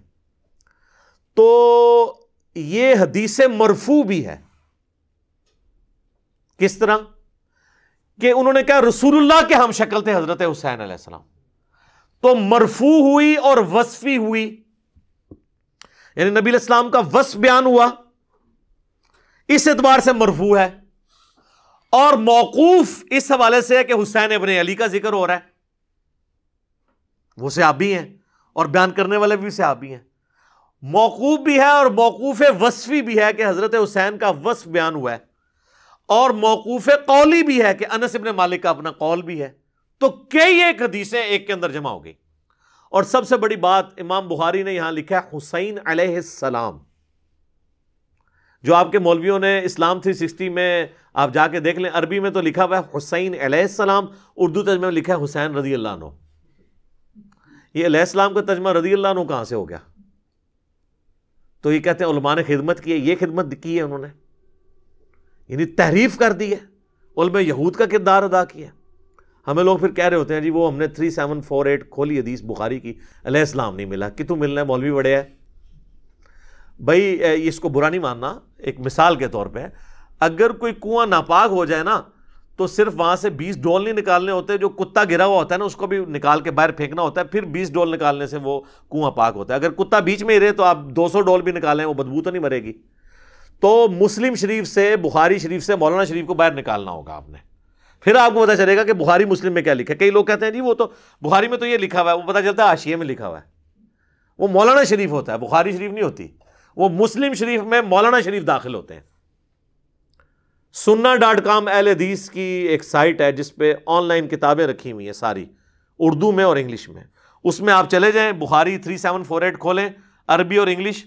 تو یہ حدیث مرفوع بھی ہے۔ کس طرح کہ انہوں نے کہا رسول اللہ کے ہم شکل تھے حضرت حسین علیہ السلام، تو مرفوع ہوئی اور وصفی ہوئی، یعنی نبی علیہ السلام کا وصف بیان ہوا، اس اعتبار سے مرفوع ہے، اور موقوف اس حوالے سے ہے کہ حسین ابن علی کا ذکر ہو رہا ہے، وہ صحابی ہیں اور بیان کرنے والے بھی صحابی ہیں۔ موقوف بھی ہے اور موقوف وصفی بھی ہے کہ حضرت حسین کا وصف بیان ہوا ہے، اور موقوف قولی بھی ہے کہ انس ابن مالک کا اپنا قول بھی ہے۔ تو کئی ایک حدیثیں ایک کے اندر جمع ہو گئی، اور سب سے بڑی بات امام بخاری نے یہاں لکھا ہے حسین علیہ السلام، جو آپ کے مولویوں نے اسلام 360 میں آپ جا کے دیکھ لیں، عربی میں تو لکھا ہوا ہے حسین علیہ السلام، اردو ترجمے میں لکھا ہے حسین رضی اللہ عنہ۔ یہ علیہ السلام کا ترجمہ رضی اللہ عنہ کہاں سے ہو گیا؟ تو یہ کہتے ہیں علماء نے خدمت کی ہے، یہ خدمت کی ہے انہوں نے، یعنی تحریف کر دی ہے، علماء یہود کا کردار ادا کیا۔ ہمیں لوگ پھر کہہ رہے ہوتے ہیں جی وہ ہم نے 3748 کھولی حدیث بخاری کی، علیہ السلام نہیں ملا، کتوں ملنا ہے، مولوی بڑے ہے۔ بھائی اس کو برا نہیں ماننا، ایک مثال کے طور پہ اگر کوئی کنواں ناپاک ہو جائے نا تو صرف وہاں سے 20 ڈول نہیں نکالنے ہوتے، جو کتا گرا ہوا ہوتا ہے نا اس کو بھی نکال کے باہر پھینکنا ہوتا ہے، پھر 20 ڈول نکالنے سے وہ کنواں پاک ہوتا ہے۔ اگر کتا بیچ میں ہی رہے تو آپ 200 ڈول بھی نکالیں، وہ بدبو تو نہیں مرے گی۔ تو مسلم شریف سے، بخاری شریف سے مولانا شریف کو باہر نکالنا ہوگا آپ نے، پھر آپ کو پتہ چلے گا کہ بخاری مسلم میں کیا لکھا ہے۔ کئی لوگ کہتے ہیں جی وہ تو بخاری میں تو یہ لکھا ہوا ہے، وہ پتہ چلتا ہے حاشیے میں لکھا ہوا ہے، وہ مولانا شریف ہوتا ہے، بخاری شریف نہیں ہوتی، وہ مسلم شریف میں مولانا شریف داخل ہوتے ہیں۔ sunna.com اہل حدیث کی ایک سائٹ ہے جس پہ آن لائن کتابیں رکھی ہوئی ہیں ساری، اردو میں اور انگلش میں، اس میں آپ چلے جائیں، بخاری 3748 کھولیں، عربی اور انگلش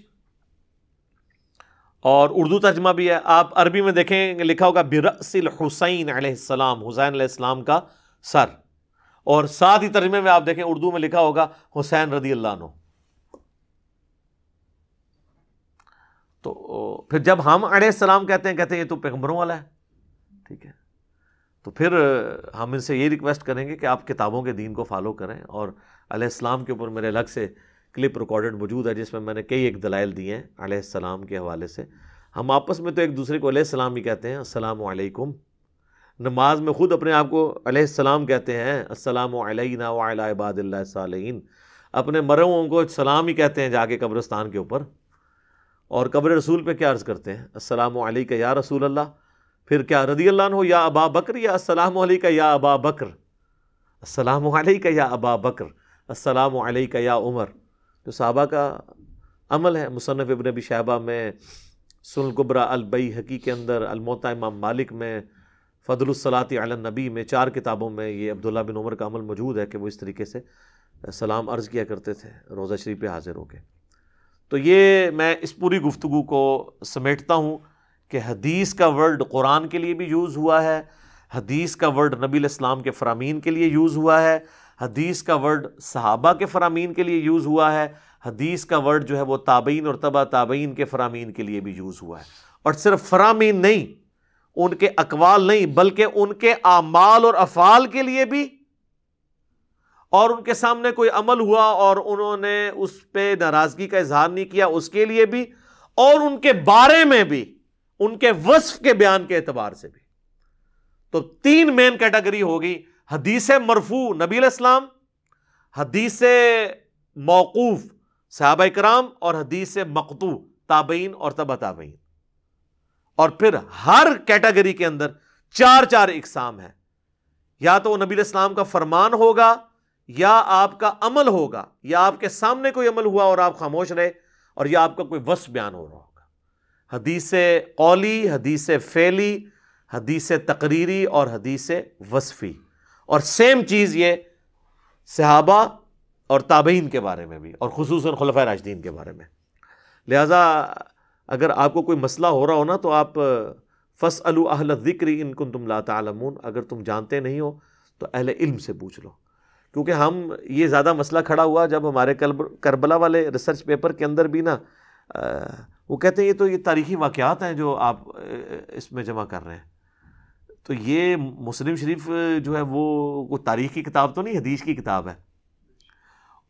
اور اردو ترجمہ بھی ہے۔ آپ عربی میں دیکھیں لکھا ہوگا برأس الحسین علیہ السلام، حسین علیہ السلام کا سر، اور ساتھ ہی ترجمے میں آپ دیکھیں اردو میں لکھا ہوگا حسین رضی اللہ عنہ۔ تو پھر جب ہم علیہ السلام کہتے ہیں یہ تو پیغمبروں والا ہے، ٹھیک ہے، تو پھر ہم ان سے یہ ریکویسٹ کریں گے کہ آپ کتابوں کے دین کو فالو کریں، اور علیہ السلام کے اوپر میرے الگ سے کلپ ریکارڈڈ موجود ہے جس میں نے کئی ایک دلائل دیے ہیں علیہ السلام کے حوالے سے۔ ہم آپس میں تو ایک دوسرے کو علیہ السلام ہی کہتے ہیں، السلام علیکم، نماز میں خود اپنے آپ کو علیہ السلام کہتے ہیں، السلام علینا وعلی عباد اللہ الصالحین، اپنے مروں کو سلام ہی کہتے ہیں جا کے قبرستان کے اوپر، اور قبر رسول پہ کیا عرض کرتے ہیں، السلام علیکہ یا رسول اللہ، پھر کیا رضی اللہ عنہ یا ابا بکر، یا السلام علیکہ یا ابا بکر، السلام علیکہ یا ابا بکر، السلام علیکہ یا عمر۔ تو صحابہ کا عمل ہے۔ مصنف ابن ابی شیبہ میں، سنن الکبریٰ البیہقی کے اندر، الموطا امام مالک میں، فضل الصلاۃ علی النبی میں، 4 کتابوں میں یہ عبداللہ بن عمر کا عمل موجود ہے کہ وہ اس طریقے سے سلام عرض کیا کرتے تھے روضہ شریف پہ حاضر ہو کے۔ تو یہ میں اس پوری گفتگو کو سمیٹتا ہوں کہ حدیث کا ورڈ قرآن کے لیے بھی یوز ہوا ہے، حدیث کا ورڈ نبی علیہ السلام کے فرامین کے لیے یوز ہوا ہے، حدیث کا ورڈ صحابہ کے فرامین کے لیے یوز ہوا ہے، حدیث کا ورڈ جو ہے وہ تابعین اور تبع تابعین کے فرامین کے لیے بھی یوز ہوا ہے، اور صرف فرامین نہیں، ان کے اقوال نہیں بلکہ ان کے اعمال اور افعال کے لیے بھی، اور ان کے سامنے کوئی عمل ہوا اور انہوں نے اس پہ ناراضگی کا اظہار نہیں کیا اس کے لیے بھی، اور ان کے بارے میں بھی، ان کے وصف کے بیان کے اعتبار سے بھی۔ تو تین مین کیٹیگری ہوگی، حدیث مرفوع نبی علیہ السلام، حدیث موقوف صحابہ کرام، اور حدیث مقطوع تابعین اور تبع تابعین۔ اور پھر ہر کیٹیگری کے اندر چار چار اقسام ہیں، یا تو وہ نبی علیہ السلام کا فرمان ہوگا، یا آپ کا عمل ہوگا، یا آپ کے سامنے کوئی عمل ہوا اور آپ خاموش رہے، اور یا آپ کا کوئی وصف بیان ہو رہا ہوگا۔ حدیث قولی، حدیث فعلی، حدیث تقریری اور حدیث وصفی۔ اور سیم چیز یہ صحابہ اور تابعین کے بارے میں بھی، اور خصوصاً خلفائے راشدین کے بارے میں۔ لہذا اگر آپ کو کوئی مسئلہ ہو رہا ہو نا تو آپ فاسألوا اہل الذکر ان کنتم لا تعلمون، اگر تم جانتے نہیں ہو تو اہل علم سے پوچھ لو۔ کیونکہ ہم یہ زیادہ مسئلہ کھڑا ہوا جب ہمارے کربلا والے ریسرچ پیپر کے اندر بھی نا وہ کہتے ہیں یہ تاریخی واقعات ہیں جو آپ اس میں جمع کر رہے ہیں، تو یہ مسلم شریف جو ہے وہ تاریخ کی کتاب تو نہیں، حدیث کی کتاب ہے،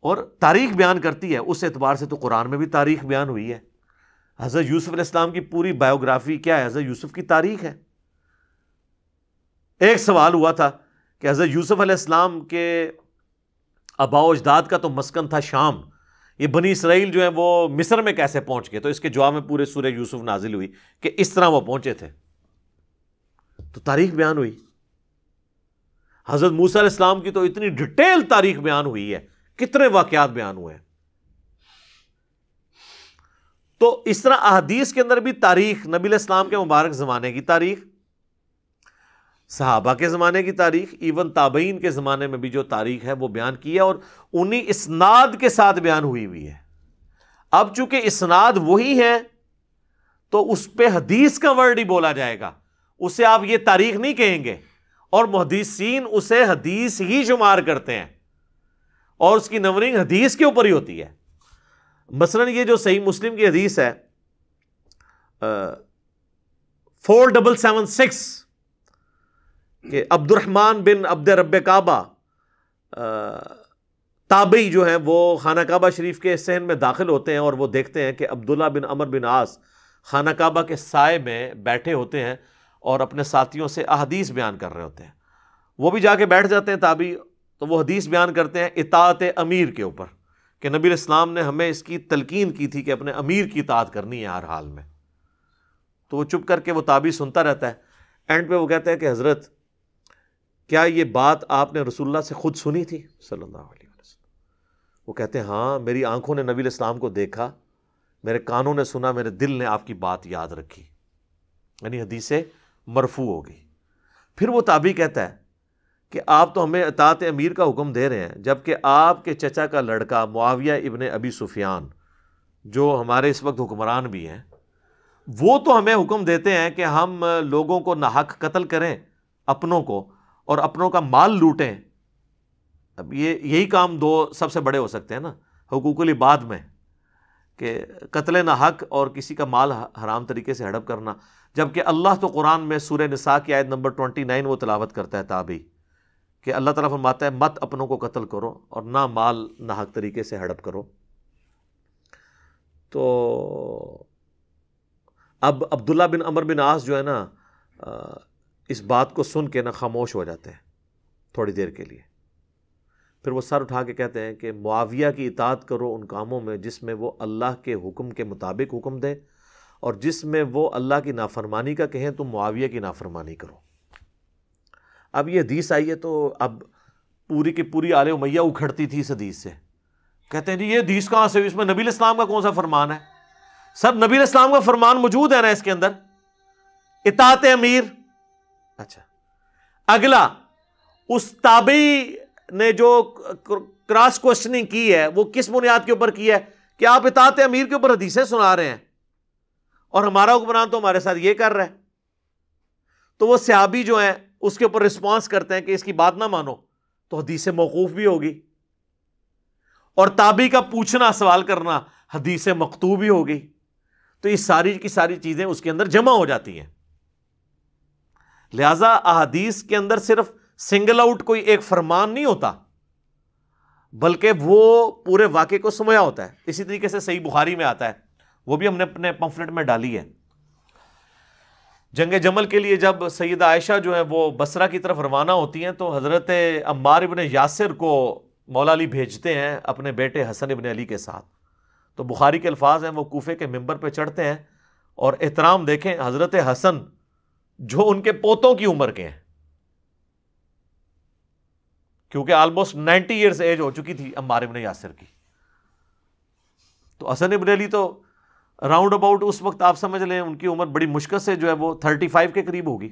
اور تاریخ بیان کرتی ہے۔ اس اعتبار سے تو قرآن میں بھی تاریخ بیان ہوئی ہے۔ حضرت یوسف علیہ السلام کی پوری بایوگرافی کیا ہے؟ حضرت یوسف کی تاریخ ہے۔ ایک سوال ہوا تھا کہ حضرت یوسف علیہ السلام کے آباء و اجداد کا تو مسکن تھا شام، یہ بنی اسرائیل جو ہیں وہ مصر میں کیسے پہنچ گئے؟ تو اس کے جواب میں پورے سورہ یوسف نازل ہوئی کہ اس طرح وہ پہنچے تھے، تو تاریخ بیان ہوئی۔ حضرت موسیٰ علیہ السلام کی تو اتنی ڈیٹیل تاریخ بیان ہوئی ہے، کتنے واقعات بیان ہوئے ہیں۔ تو اس طرح احادیث کے اندر بھی تاریخ، نبی علیہ السلام کے مبارک زمانے کی تاریخ، صحابہ کے زمانے کی تاریخ، ایون تابعین کے زمانے میں بھی جو تاریخ ہے وہ بیان کی ہے، اور انہی اسناد کے ساتھ بیان ہوئی ہے۔ اب چونکہ اسناد وہی ہے تو اس پہ حدیث کا ورڈ ہی بولا جائے گا، اسے آپ یہ تاریخ نہیں کہیں گے، اور محدثین اسے حدیث ہی شمار کرتے ہیں، اور اس کی نمبرنگ حدیث کے اوپر ہی ہوتی ہے۔ مثلاً یہ جو صحیح مسلم کی حدیث ہے 4776 کہ عبد الرحمن بن عبد رب کعبہ تابعی جو ہیں وہ خانہ کعبہ شریف کے صحن میں داخل ہوتے ہیں، اور وہ دیکھتے ہیں کہ عبداللہ بن عمر بن عاص خانہ کعبہ کے سائے میں بیٹھے ہوتے ہیں اور اپنے ساتھیوں سے احادیث بیان کر رہے ہوتے ہیں۔ وہ بھی جا کے بیٹھ جاتے ہیں تابعی، تو وہ حدیث بیان کرتے ہیں اطاعت امیر کے اوپر، کہ نبی علیہ السلام نے ہمیں اس کی تلقین کی تھی کہ اپنے امیر کی اطاعت کرنی ہے ہر حال میں۔ تو وہ چپ کر کے وہ تابعی سنتا رہتا ہے، اینڈ پہ وہ کہتا ہے کہ حضرت کیا یہ بات آپ نے رسول اللہ سے خود سنی تھی صلی اللہ علیہ وسلم؟ وہ کہتے ہیں ہاں، میری آنکھوں نے نبی علیہ السلام کو دیکھا، میرے کانوں نے سنا، میرے دل نے آپ کی بات یاد رکھی، یعنی حدیث مرفوع ہوگی۔ پھر وہ تابعی کہتا ہے کہ آپ تو ہمیں اطاعت امیر کا حکم دے رہے ہیں، جبکہ آپ کے چچا کا لڑکا معاویہ ابن ابی سفیان جو ہمارے اس وقت حکمران بھی ہیں، وہ تو ہمیں حکم دیتے ہیں کہ ہم لوگوں کو ناحق قتل کریں، اپنوں کو، اور اپنوں کا مال لوٹیں۔ اب یہی کام دو سب سے بڑے ہو سکتے ہیں نا حقوق العباد میں، کہ قتل ناحق اور کسی کا مال حرام طریقے سے ہڑپ کرنا، جبکہ اللہ تو قرآن میں سورہ نساء کی آیت نمبر 29 وہ تلاوت کرتا ہے تابعی، کہ اللہ تعالیٰ فرماتا ہے مت اپنوں کو قتل کرو اور نہ مال ناحق طریقے سے ہڑپ کرو۔ تو اب عبداللہ بن عمر بن عاص جو ہے نا اس بات کو سن کے نا خاموش ہو جاتے ہیں تھوڑی دیر کے لیے، پھر وہ سر اٹھا کے کہتے ہیں کہ معاویہ کی اطاعت کرو ان کاموں میں جس میں وہ اللہ کے حکم کے مطابق حکم دے، اور جس میں وہ اللہ کی نافرمانی کا کہیں تم معاویہ کی نافرمانی کرو۔ اب یہ حدیث آئی ہے تو اب پوری کی پوری آل امیہ اکھڑتی تھی اس حدیث سے، کہتے ہیں جی یہ حدیث کہاں سے ہوئی، اس میں نبی علیہ السلام کا کون سا فرمان ہے؟ سر نبی علیہ السلام کا فرمان موجود ہے نا اس کے اندر، اطاعت امیر۔ اچھا، اگلا اس تابعی نے جو کراس کوشچننگ کی ہے وہ کس بنیاد کے اوپر کی ہے کہ آپ اطاعت امیر کے اوپر حدیثیں سنا رہے ہیں اور ہمارا حکمران تو ہمارے ساتھ یہ کر رہا ہے؟ تو وہ صحابی جو ہیں اس کے اوپر رسپانس کرتے ہیں کہ اس کی بات نہ مانو تو حدیث موقوف بھی ہوگی، اور تابعی کا پوچھنا سوال کرنا حدیث مکتوب ہی ہو گئی. تو یہ ساری کی ساری چیزیں اس کے اندر جمع ہو جاتی ہیں. لہذا احادیث کے اندر صرف سنگل آؤٹ کوئی ایک فرمان نہیں ہوتا، بلکہ وہ پورے واقعے کو سمویا ہوتا ہے. اسی طریقے سے صحیح بخاری میں آتا ہے، وہ بھی ہم نے اپنے پمفلٹ میں ڈالی ہے. جنگ جمل کے لیے جب سیدہ عائشہ جو ہے وہ بصرہ کی طرف روانہ ہوتی ہیں تو حضرت عمار ابن یاسر کو مولا علی بھیجتے ہیں اپنے بیٹے حسن ابن علی کے ساتھ. تو بخاری کے الفاظ ہیں، وہ کوفے کے ممبر پہ چڑھتے ہیں اور احترام دیکھیں، حضرت حسن جو ان کے پوتوں کی عمر کے ہیں، کیونکہ آلموسٹ 90 ایئرز ایج ہو چکی تھی عمار ابن یاسر کی. تو حسن ابن علی تو راؤنڈ اباؤٹ اس وقت آپ سمجھ لیں ان کی عمر بڑی مشکل سے جو ہے وہ 35 کے قریب ہوگی.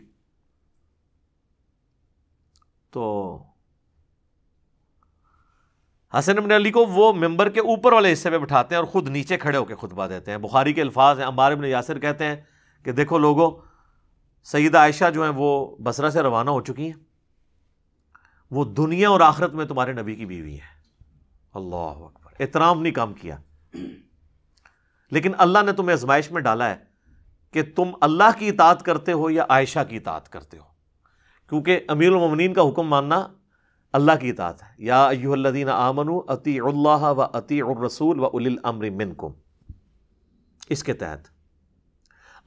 تو حسن ابن علی کو وہ ممبر کے اوپر والے حصے پہ بٹھاتے ہیں اور خود نیچے کھڑے ہو کے خطبہ دیتے ہیں. بخاری کے الفاظ ہیں، عمار ابن یاسر کہتے ہیں کہ دیکھو لوگوں، سیدہ عائشہ جو ہیں وہ بصرہ سے روانہ ہو چکی ہیں، وہ دنیا اور آخرت میں تمہارے نبی کی بیوی ہے. اللہ اکبر، احترام نہیں کام کیا. لیکن اللہ نے تمہیں آزمائش میں ڈالا ہے کہ تم اللہ کی اطاعت کرتے ہو یا عائشہ کی اطاعت کرتے ہو، کیونکہ امیر المومنین کا حکم ماننا اللہ کی اطاعت ہے. یا ایھا الذین آمنوا اطیعوا اللہ و اطیعوا الرسول و اولی الامر منکم. اس کے تحت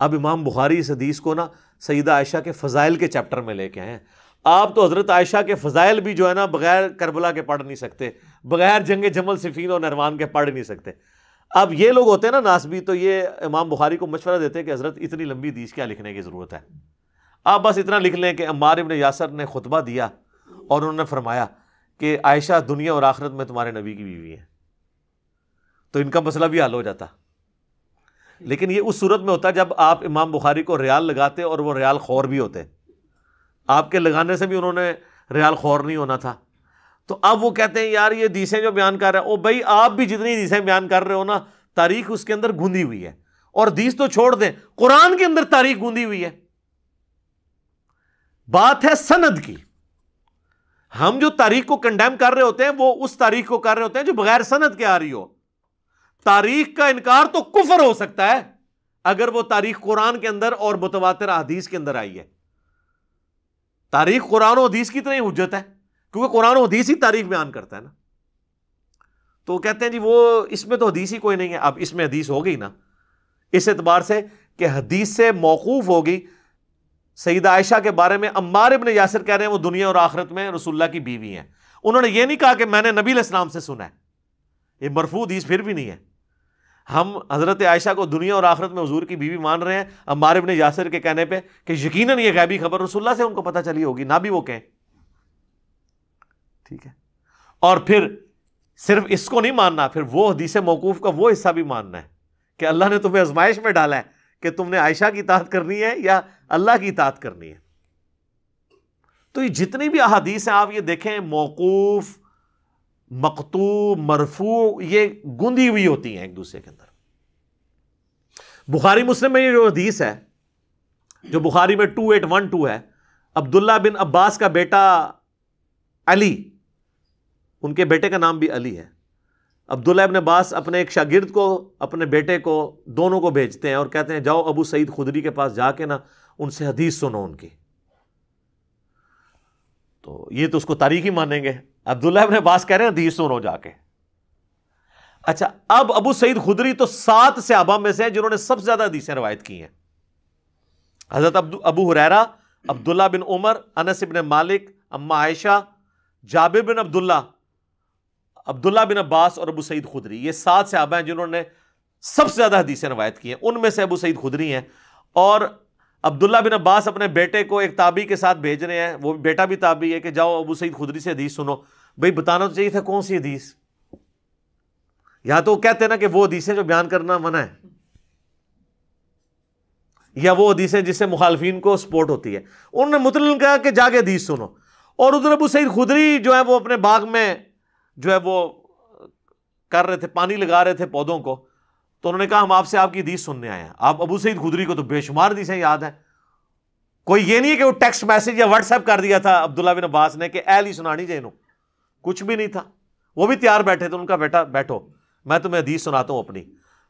اب امام بخاری اس حدیث کو نا سیدہ عائشہ کے فضائل کے چیپٹر میں لے کے آئے ہیں. آپ تو حضرت عائشہ کے فضائل بھی جو ہے نا بغیر کربلا کے پڑھ نہیں سکتے، بغیر جنگ جمل صفین اور نہروان کے پڑھ نہیں سکتے. اب یہ لوگ ہوتے ہیں نا ناسبی، تو یہ امام بخاری کو مشورہ دیتے ہیں کہ حضرت اتنی لمبی حدیث کیا لکھنے کی ضرورت ہے، آپ بس اتنا لکھ لیں کہ عمار ابن یاسر نے خطبہ دیا اور انہوں نے فرمایا کہ عائشہ دنیا اور آخرت میں تمہارے نبی کی بیوی ہے، تو ان کا مسئلہ بھی حل ہو جاتا. لیکن یہ اس صورت میں ہوتا جب آپ امام بخاری کو ریال لگاتے اور وہ ریال خور بھی ہوتے. آپ کے لگانے سے بھی انہوں نے ریال خور نہیں ہونا تھا. تو اب وہ کہتے ہیں یار یہ حدیثیں جو بیان کر رہے ہیں، او بھائی آپ بھی جتنی حدیثیں بیان کر رہے ہو نا، تاریخ اس کے اندر گوندھی ہوئی ہے. اور حدیث تو چھوڑ دیں، قرآن کے اندر تاریخ گوندھی ہوئی ہے. بات ہے سند کی. ہم جو تاریخ کو کنڈیم کر رہے ہوتے ہیں وہ اس تاریخ کو کر رہے ہوتے ہیں جو بغیر سند کے آ رہی ہو. تاریخ کا انکار تو کفر ہو سکتا ہے اگر وہ تاریخ قرآن کے اندر اور متواتر احادیث کے اندر آئی ہے. تاریخ قرآن و حدیث کی طرح حجت ہے، کیونکہ قرآن و حدیث ہی تاریخ بیان کرتا ہے نا. تو وہ کہتے ہیں جی وہ اس میں تو حدیث ہی کوئی نہیں ہے. اب اس میں حدیث ہو گئی نا، اس اعتبار سے کہ حدیث سے موقوف ہوگی. سیدہ عائشہ کے بارے میں عمار ابن یاسر کہہ رہے ہیں وہ دنیا اور آخرت میں رسول اللہ کی بیوی ہیں. انہوں نے یہ نہیں کہا کہ میں نے نبی علیہ السلام سے سنا ہے، یہ مرفوع حدیث پھر بھی نہیں ہے. ہم حضرت عائشہ کو دنیا اور آخرت میں حضور کی بیوی مان رہے ہیں عمار ابن یاسر کے کہنے پہ کہ یقیناً یہ غیبی خبر رسول اللہ سے ان کو پتہ چلی ہوگی، نہ بھی وہ کہیں. ٹھیک ہے. اور پھر صرف اس کو نہیں ماننا، پھر وہ حدیث موقوف کا وہ حصہ بھی ماننا ہے کہ اللہ نے تمہیں آزمائش میں ڈالا ہے کہ تم نے عائشہ کی اطاعت کرنی ہے یا اللہ کی اطاعت کرنی ہے. تو یہ جتنی بھی احادیث ہیں آپ یہ دیکھیں، موقوف، مقطوع، مرفوع، یہ گندی ہوئی ہوتی ہیں ایک دوسرے کے اندر. بخاری مسلم میں یہ جو حدیث ہے جو بخاری میں 2812 ہے، عبداللہ بن عباس کا بیٹا علی، ان کے بیٹے کا نام بھی علی ہے. عبداللہ ابن عباس اپنے ایک شاگرد کو، اپنے بیٹے کو، دونوں کو بھیجتے ہیں اور کہتے ہیں جاؤ ابو سعید خدری کے پاس جا کے نا ان سے حدیث سنو ان کی. تو یہ تو اس کو تاریخ ہی مانیں گے. عبداللہ ابن عباس کہہ رہے ہیں حدیث سنو جا کے. اچھا، اب ابو سعید خدری تو 7 صحابہ میں سے ہیں جنہوں نے سب سے زیادہ حدیثیں روایت کی ہیں. حضرت ابو ہریرہ، عبداللہ بن عمر، انس بن مالک، اما عائشہ، جابر بن عبداللہ، عبداللہ بن عباس اور ابو سعید خدری، یہ 7 صحابہ ہیں جنہوں نے سب سے زیادہ حدیثیں روایت کی ہیں. ان میں سے ابو سعید خدری ہیں. اور عبداللہ بن عباس اپنے بیٹے کو ایک تابعی کے ساتھ بھیج رہے ہیں، وہ بیٹا بھی تابعی ہے، کہ جاؤ ابو سعید خدری سے حدیث سنو. بھئی بتانا تو چاہیے تھا کون سی حدیث. یا تو کہتے ہیں نا کہ وہ حدیثیں جو بیان کرنا منع ہے، یا وہ حدیثیں جس سے مخالفین کو سپورٹ ہوتی ہے. انہوں نے مطلق کہا کہ جا کے حدیث سنو. اور ادھر ابو سعید خدری جو ہے وہ اپنے باغ میں جو ہے وہ کر رہے تھے، پانی لگا رہے تھے پودوں کو. تو انہوں نے کہا ہم آپ سے آپ کی حدیث سننے آئے ہیں. آپ ابو سعید خدری کو تو بے شمار حدیثیں یاد ہیں. کوئی یہ نہیں ہے کہ وہ ٹیکسٹ میسج یا واٹس ایپ کر دیا تھا عبداللہ بن عباس نے کہ اے علی سنانی جینو، کچھ بھی نہیں تھا. وہ بھی تیار بیٹھے تھے، ان کا بیٹا بیٹھو میں تمہیں حدیث سناتا ہوں اپنی.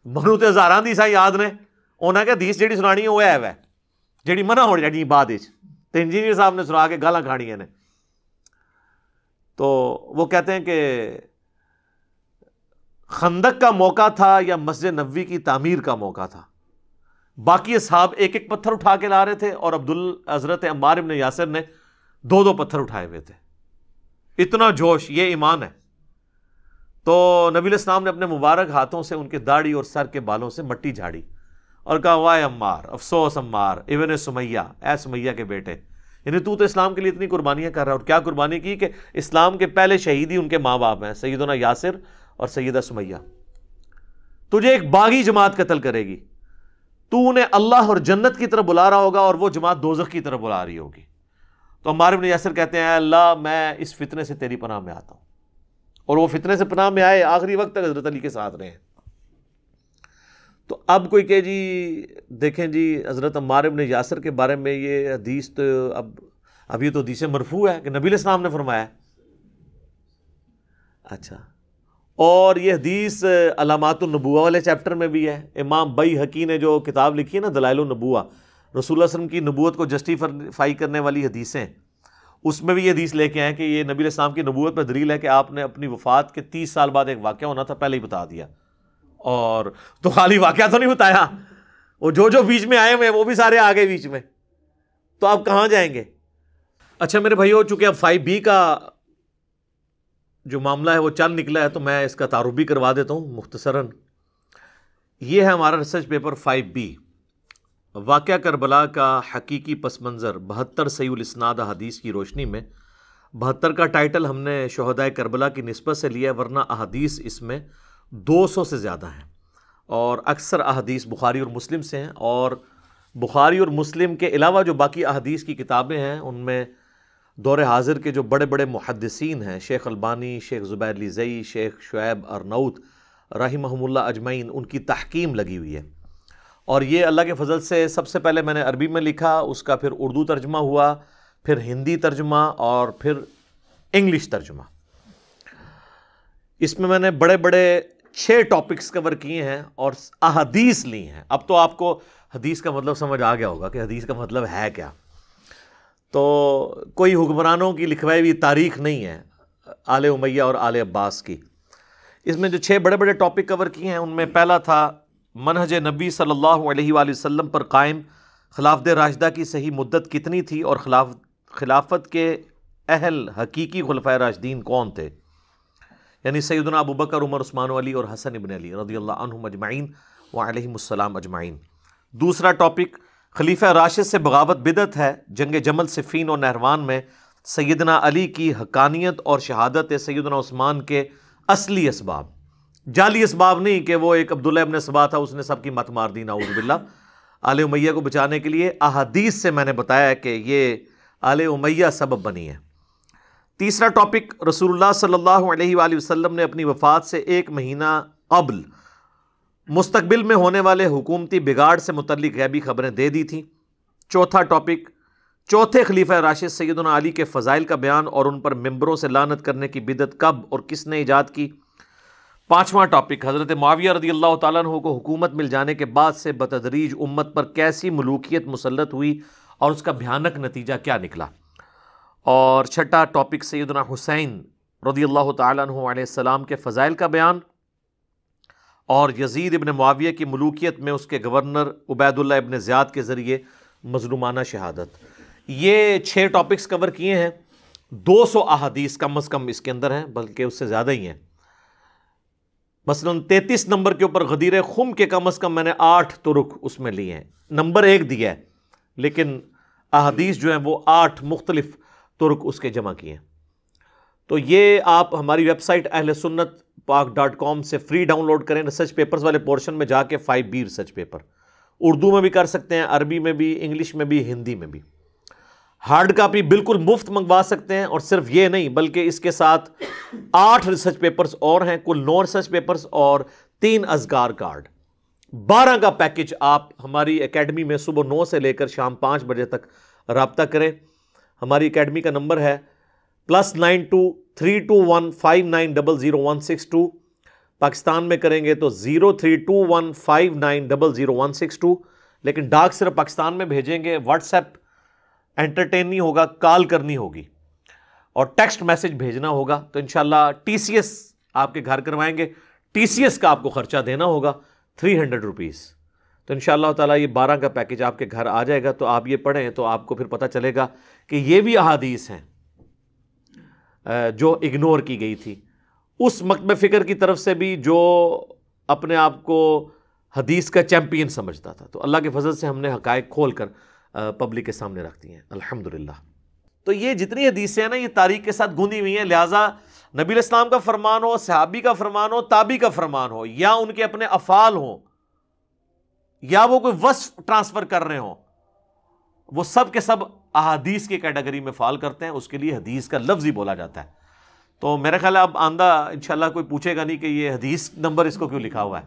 منو تے ہزاراں حدیثاں یاد نے، انہاں کہ حدیث جیڑی سنانی ہے وہ ہے جیڑی منع ہو جانی بعد وچ، تے انجینئر صاحب نے سنا کے گالاں کھاڑیاں نے. تو وہ کہتے ہیں کہ خندق کا موقع تھا یا مسجد نبوی کی تعمیر کا موقع تھا، باقی اصحاب ایک ایک پتھر اٹھا کے لا رہے تھے اور حضرت عمار ابن یاسر نے 2 پتھر اٹھائے ہوئے تھے. اتنا جوش، یہ ایمان ہے. تو نبی علیہ السلام نے اپنے مبارک ہاتھوں سے ان کے داڑھی اور سر کے بالوں سے مٹی جھاڑی اور کہا وائے عمار، افسوس عمار ابن سمیہ، اے سمیہ کے بیٹے، یعنی تو اسلام کے لیے اتنی قربانیاں کر رہا ہے. اور کیا قربانی کی کہ اسلام کے پہلے شہید ہی ان کے ماں باپ ہیں، سیدنا یاسر اور سیدہ سمیہ. تجھے ایک باغی جماعت قتل کرے گی، تو انہیں اللہ اور جنت کی طرف بلا رہا ہوگا اور وہ جماعت دوزخ کی طرف بلا رہی ہوگی. تو عمار بن یاسر کہتے ہیں اے اللہ میں اس فتنے سے تیری پناہ میں آتا ہوں. اور وہ فتنے سے پناہ میں آئے، آخری وقت تک حضرت علی کے ساتھ رہے ہیں. تو اب کوئی کہ جی دیکھیں جی حضرت عمار بن یاسر کے بارے میں یہ حدیث تو اب یہ تو حدیث مرفوع ہے کہ نبی علیہ السلام نے فرمایا ہے. اچھا، اور یہ حدیث علامات النبوہ والے چیپٹر میں بھی ہے. امام بیہقی نے جو کتاب لکھی ہے نا دلائل النبوہ، رسول اللہ علیہ وسلم کی نبوت کو جسٹیفائی کرنے والی حدیثیں، اس میں بھی یہ حدیث لے کے آئے کہ یہ نبی علیہ السلام کی نبوت پر دلیل ہے کہ آپ نے اپنی وفات کے 30 سال بعد ایک واقعہ ہونا تھا پہلے ہی بتا دیا. اور تو خالی واقعہ تو نہیں بتایا، وہ جو بیچ میں آئے ہوئے وہ بھی سارے آ گئے بیچ میں. تو آپ کہاں جائیں گے؟ اچھا میرے بھائیو، چونکہ اب 5B کا جو معاملہ ہے وہ چل نکلا ہے تو میں اس کا تعارف بھی کروا دیتا ہوں مختصراً. یہ ہے ہمارا ریسرچ پیپر 5B، واقعہ کربلا کا حقیقی پس منظر 72 صحیح الاسناد احادیث کی روشنی میں. 72 کا ٹائٹل ہم نے شہدائے کربلا کی نسبت سے لیا ہے، ورنہ احادیث اس میں 200 سے زیادہ ہیں اور اکثر احادیث بخاری اور مسلم سے ہیں. اور بخاری اور مسلم کے علاوہ جو باقی احادیث کی کتابیں ہیں ان میں دور حاضر کے جو بڑے بڑے محدثین ہیں، شیخ البانی، شیخ زبیر لیزئی، شیخ شعیب ارناؤت رحمہم اللہ اجمعین، ان کی تحقیم لگی ہوئی ہے. اور یہ اللہ کے فضل سے سب سے پہلے میں نے عربی میں لکھا، اس کا پھر اردو ترجمہ ہوا، پھر ہندی ترجمہ اور پھر انگلش ترجمہ. اس میں نے بڑے بڑے 6 ٹاپکس کور کیے ہیں اور احادیث لی ہیں. اب تو آپ کو حدیث کا مطلب سمجھ آ گیا ہوگا کہ حدیث کا مطلب ہے کیا. تو کوئی حکمرانوں کی لکھوائی ہوئی تاریخ نہیں ہے آل امیہ اور آل عباس کی. اس میں جو 6 بڑے بڑے ٹاپک کور کیے ہیں ان میں پہلا تھا منہج نبی صلی اللہ علیہ وآلہ وسلم پر قائم خلافت راشدہ کی صحیح مدت کتنی تھی اور خلافت کے اہل حقیقی خلفائے راشدین کون تھے، یعنی سیدنا ابو بکر، عمر، عثمان و علی اور حسن ابن علی رضی اللہ عنہم اجمعین وعلیہم السلام اجمعین. دوسرا ٹاپک خلیفہ راشد سے بغاوت بدعت ہے، جنگ جمل، صفین اور نہروان میں سیدنا علی کی حقانیت اور شہادت سیدنا عثمان کے اصلی اسباب، جعلی اسباب نہیں کہ وہ ایک عبداللہ ابن سبا تھا اس نے سب کی مت مار دی نعوذ باللہ. آل امیہ کو بچانے کے لیے احادیث سے میں نے بتایا کہ یہ آل امیہ سبب بنی ہے. تیسرا ٹاپک رسول اللہ صلی اللہ علیہ وآلہ وسلم نے اپنی وفات سے 1 مہینہ قبل مستقبل میں ہونے والے حکومتی بگاڑ سے متعلق غیبی خبریں دے دی تھیں. چوتھا ٹاپک چوتھے خلیفہ راشد سیدنا علی کے فضائل کا بیان اور ان پر ممبروں سے لعنت کرنے کی بدعت کب اور کس نے ایجاد کی. پانچواں ٹاپک حضرت معاویہ رضی اللہ تعالیٰ عنہ کو حکومت مل جانے کے بعد سے بتدریج امت پر کیسی ملوکیت مسلط ہوئی اور اس کا بھیانک نتیجہ کیا نکلا. اور چھٹا ٹاپک سیدنا حسین رضی اللہ تعالیٰ عنہ علیہ السلام کے فضائل کا بیان اور یزید ابن معاویہ کی ملوکیت میں اس کے گورنر عبید اللہ ابن زیاد کے ذریعے مظلومانہ شہادت. یہ 6 ٹاپکس کور کیے ہیں. 200 احادیث کم از کم اس کے اندر ہیں، بلکہ اس سے زیادہ ہی ہیں. مثلا 33 نمبر کے اوپر غدیر خم کے کم از کم میں نے 8 طرق اس میں لیے ہیں. نمبر 1 دیا ہے لیکن احادیث جو ہیں وہ 8 مختلف طرق اس کے جمع کیے ہیں. تو یہ آپ ہماری ویب سائٹ اہل سنت پاک.com سے فری ڈاؤن لوڈ کریں. ریسرچ پیپرز والے پورشن میں جا کے 5B ریسرچ پیپر اردو میں بھی کر سکتے ہیں، عربی میں بھی، انگلش میں بھی، ہندی میں بھی. ہارڈ کاپی بالکل مفت منگوا سکتے ہیں. اور صرف یہ نہیں بلکہ اس کے ساتھ 8 ریسرچ پیپرز اور ہیں، کل 9 ریسرچ پیپرز اور 3 اذکار کارڈ. 12 کا پیکج آپ ہماری اکیڈمی میں صبح 9 سے لے کر شام 5 بجے تک رابطہ کریں. ہماری اکیڈمی کا نمبر ہے +923215900162. پاکستان میں کریں گے تو 032159000162. لیکن ڈاک صرف پاکستان میں بھیجیں گے. واٹس ایپ انٹرٹین نہیں ہوگا, کال کرنی ہوگی اور ٹیکسٹ میسج بھیجنا ہوگا. تو انشاءاللہ TCS آپ کے گھر کروائیں گے. TCS کا آپ کو خرچہ دینا ہوگا 300 روپیز. تو انشاءاللہ تعالیٰ یہ 12 کا پیکج آپ کے گھر آ جائے گا. تو آپ یہ پڑھیں تو آپ کو پھر پتہ چلے گا کہ یہ بھی احادیث ہیں جو اگنور کی گئی تھی. اس مکتب فکر کی طرف سے بھی جو اپنے آپ کو حدیث کا چیمپئن سمجھتا تھا. تو اللہ کے فضل سے ہم نے حقائق کھول کر پبلک کے سامنے رکھ دی ہیں الحمدللہ. تو یہ جتنی حدیثیں ہیں نا یہ تاریخ کے ساتھ گوندھی ہوئی ہیں. لہٰذا نبی علیہ السلام کا فرمان ہو, صحابی کا فرمان ہو, تابعی کا فرمان ہو, یا ان کے اپنے افعال ہوں, یا وہ کوئی وصف ٹرانسفر کر رہے ہوں, وہ سب کے سب احادیث کی کیٹیگری میں فال کرتے ہیں. اس کے لیے حدیث کا لفظ ہی بولا جاتا ہے. تو میرا خیال ہے اب آندہ انشاءاللہ کوئی پوچھے گا نہیں کہ یہ حدیث نمبر اس کو کیوں لکھا ہوا ہے.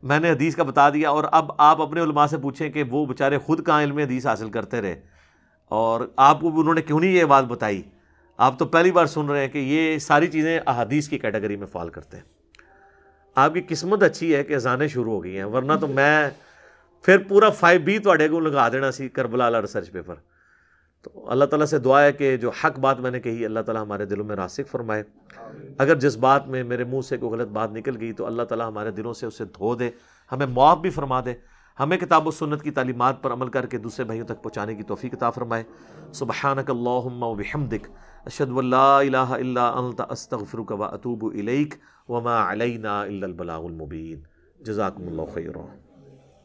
میں نے حدیث کا بتا دیا. اور اب آپ اپنے علماء سے پوچھیں کہ وہ بیچارے خود کہاں علم حدیث حاصل کرتے رہے اور آپ کو انہوں نے کیوں نہیں یہ بات بتائی. آپ تو پہلی بار سن رہے ہیں کہ یہ ساری چیزیں احادیث کی کیٹیگری میں فال کرتے ہیں. آپ کی قسمت اچھی ہے کہ اذانیں شروع ہو گئی ہیں, ورنہ تو میں پھر پورا 5B تواڈے کو لگا دینا سی کربلا والا ریسرچ پیپر. تو اللہ تعالیٰ سے دعا ہے کہ جو حق بات میں نے کہی اللہ تعالیٰ ہمارے دلوں میں راسخ فرمائے. اگر جس بات میں میرے منہ سے کوئی غلط بات نکل گئی تو اللہ تعالیٰ ہمارے دلوں سے اسے دھو دے, ہمیں معاف بھی فرما دے, ہمیں کتاب و سنت کی تعلیمات پر عمل کر کے دوسرے بھائیوں تک پہنچانے کی توفیق عطا فرمائے. سبحانک اللہم و بحمدک اشہد ان لا الہ الا انت استغفرک و اتوب الیک وما علینا الا البلاغ المبین. جزاکم اللہ خیرا.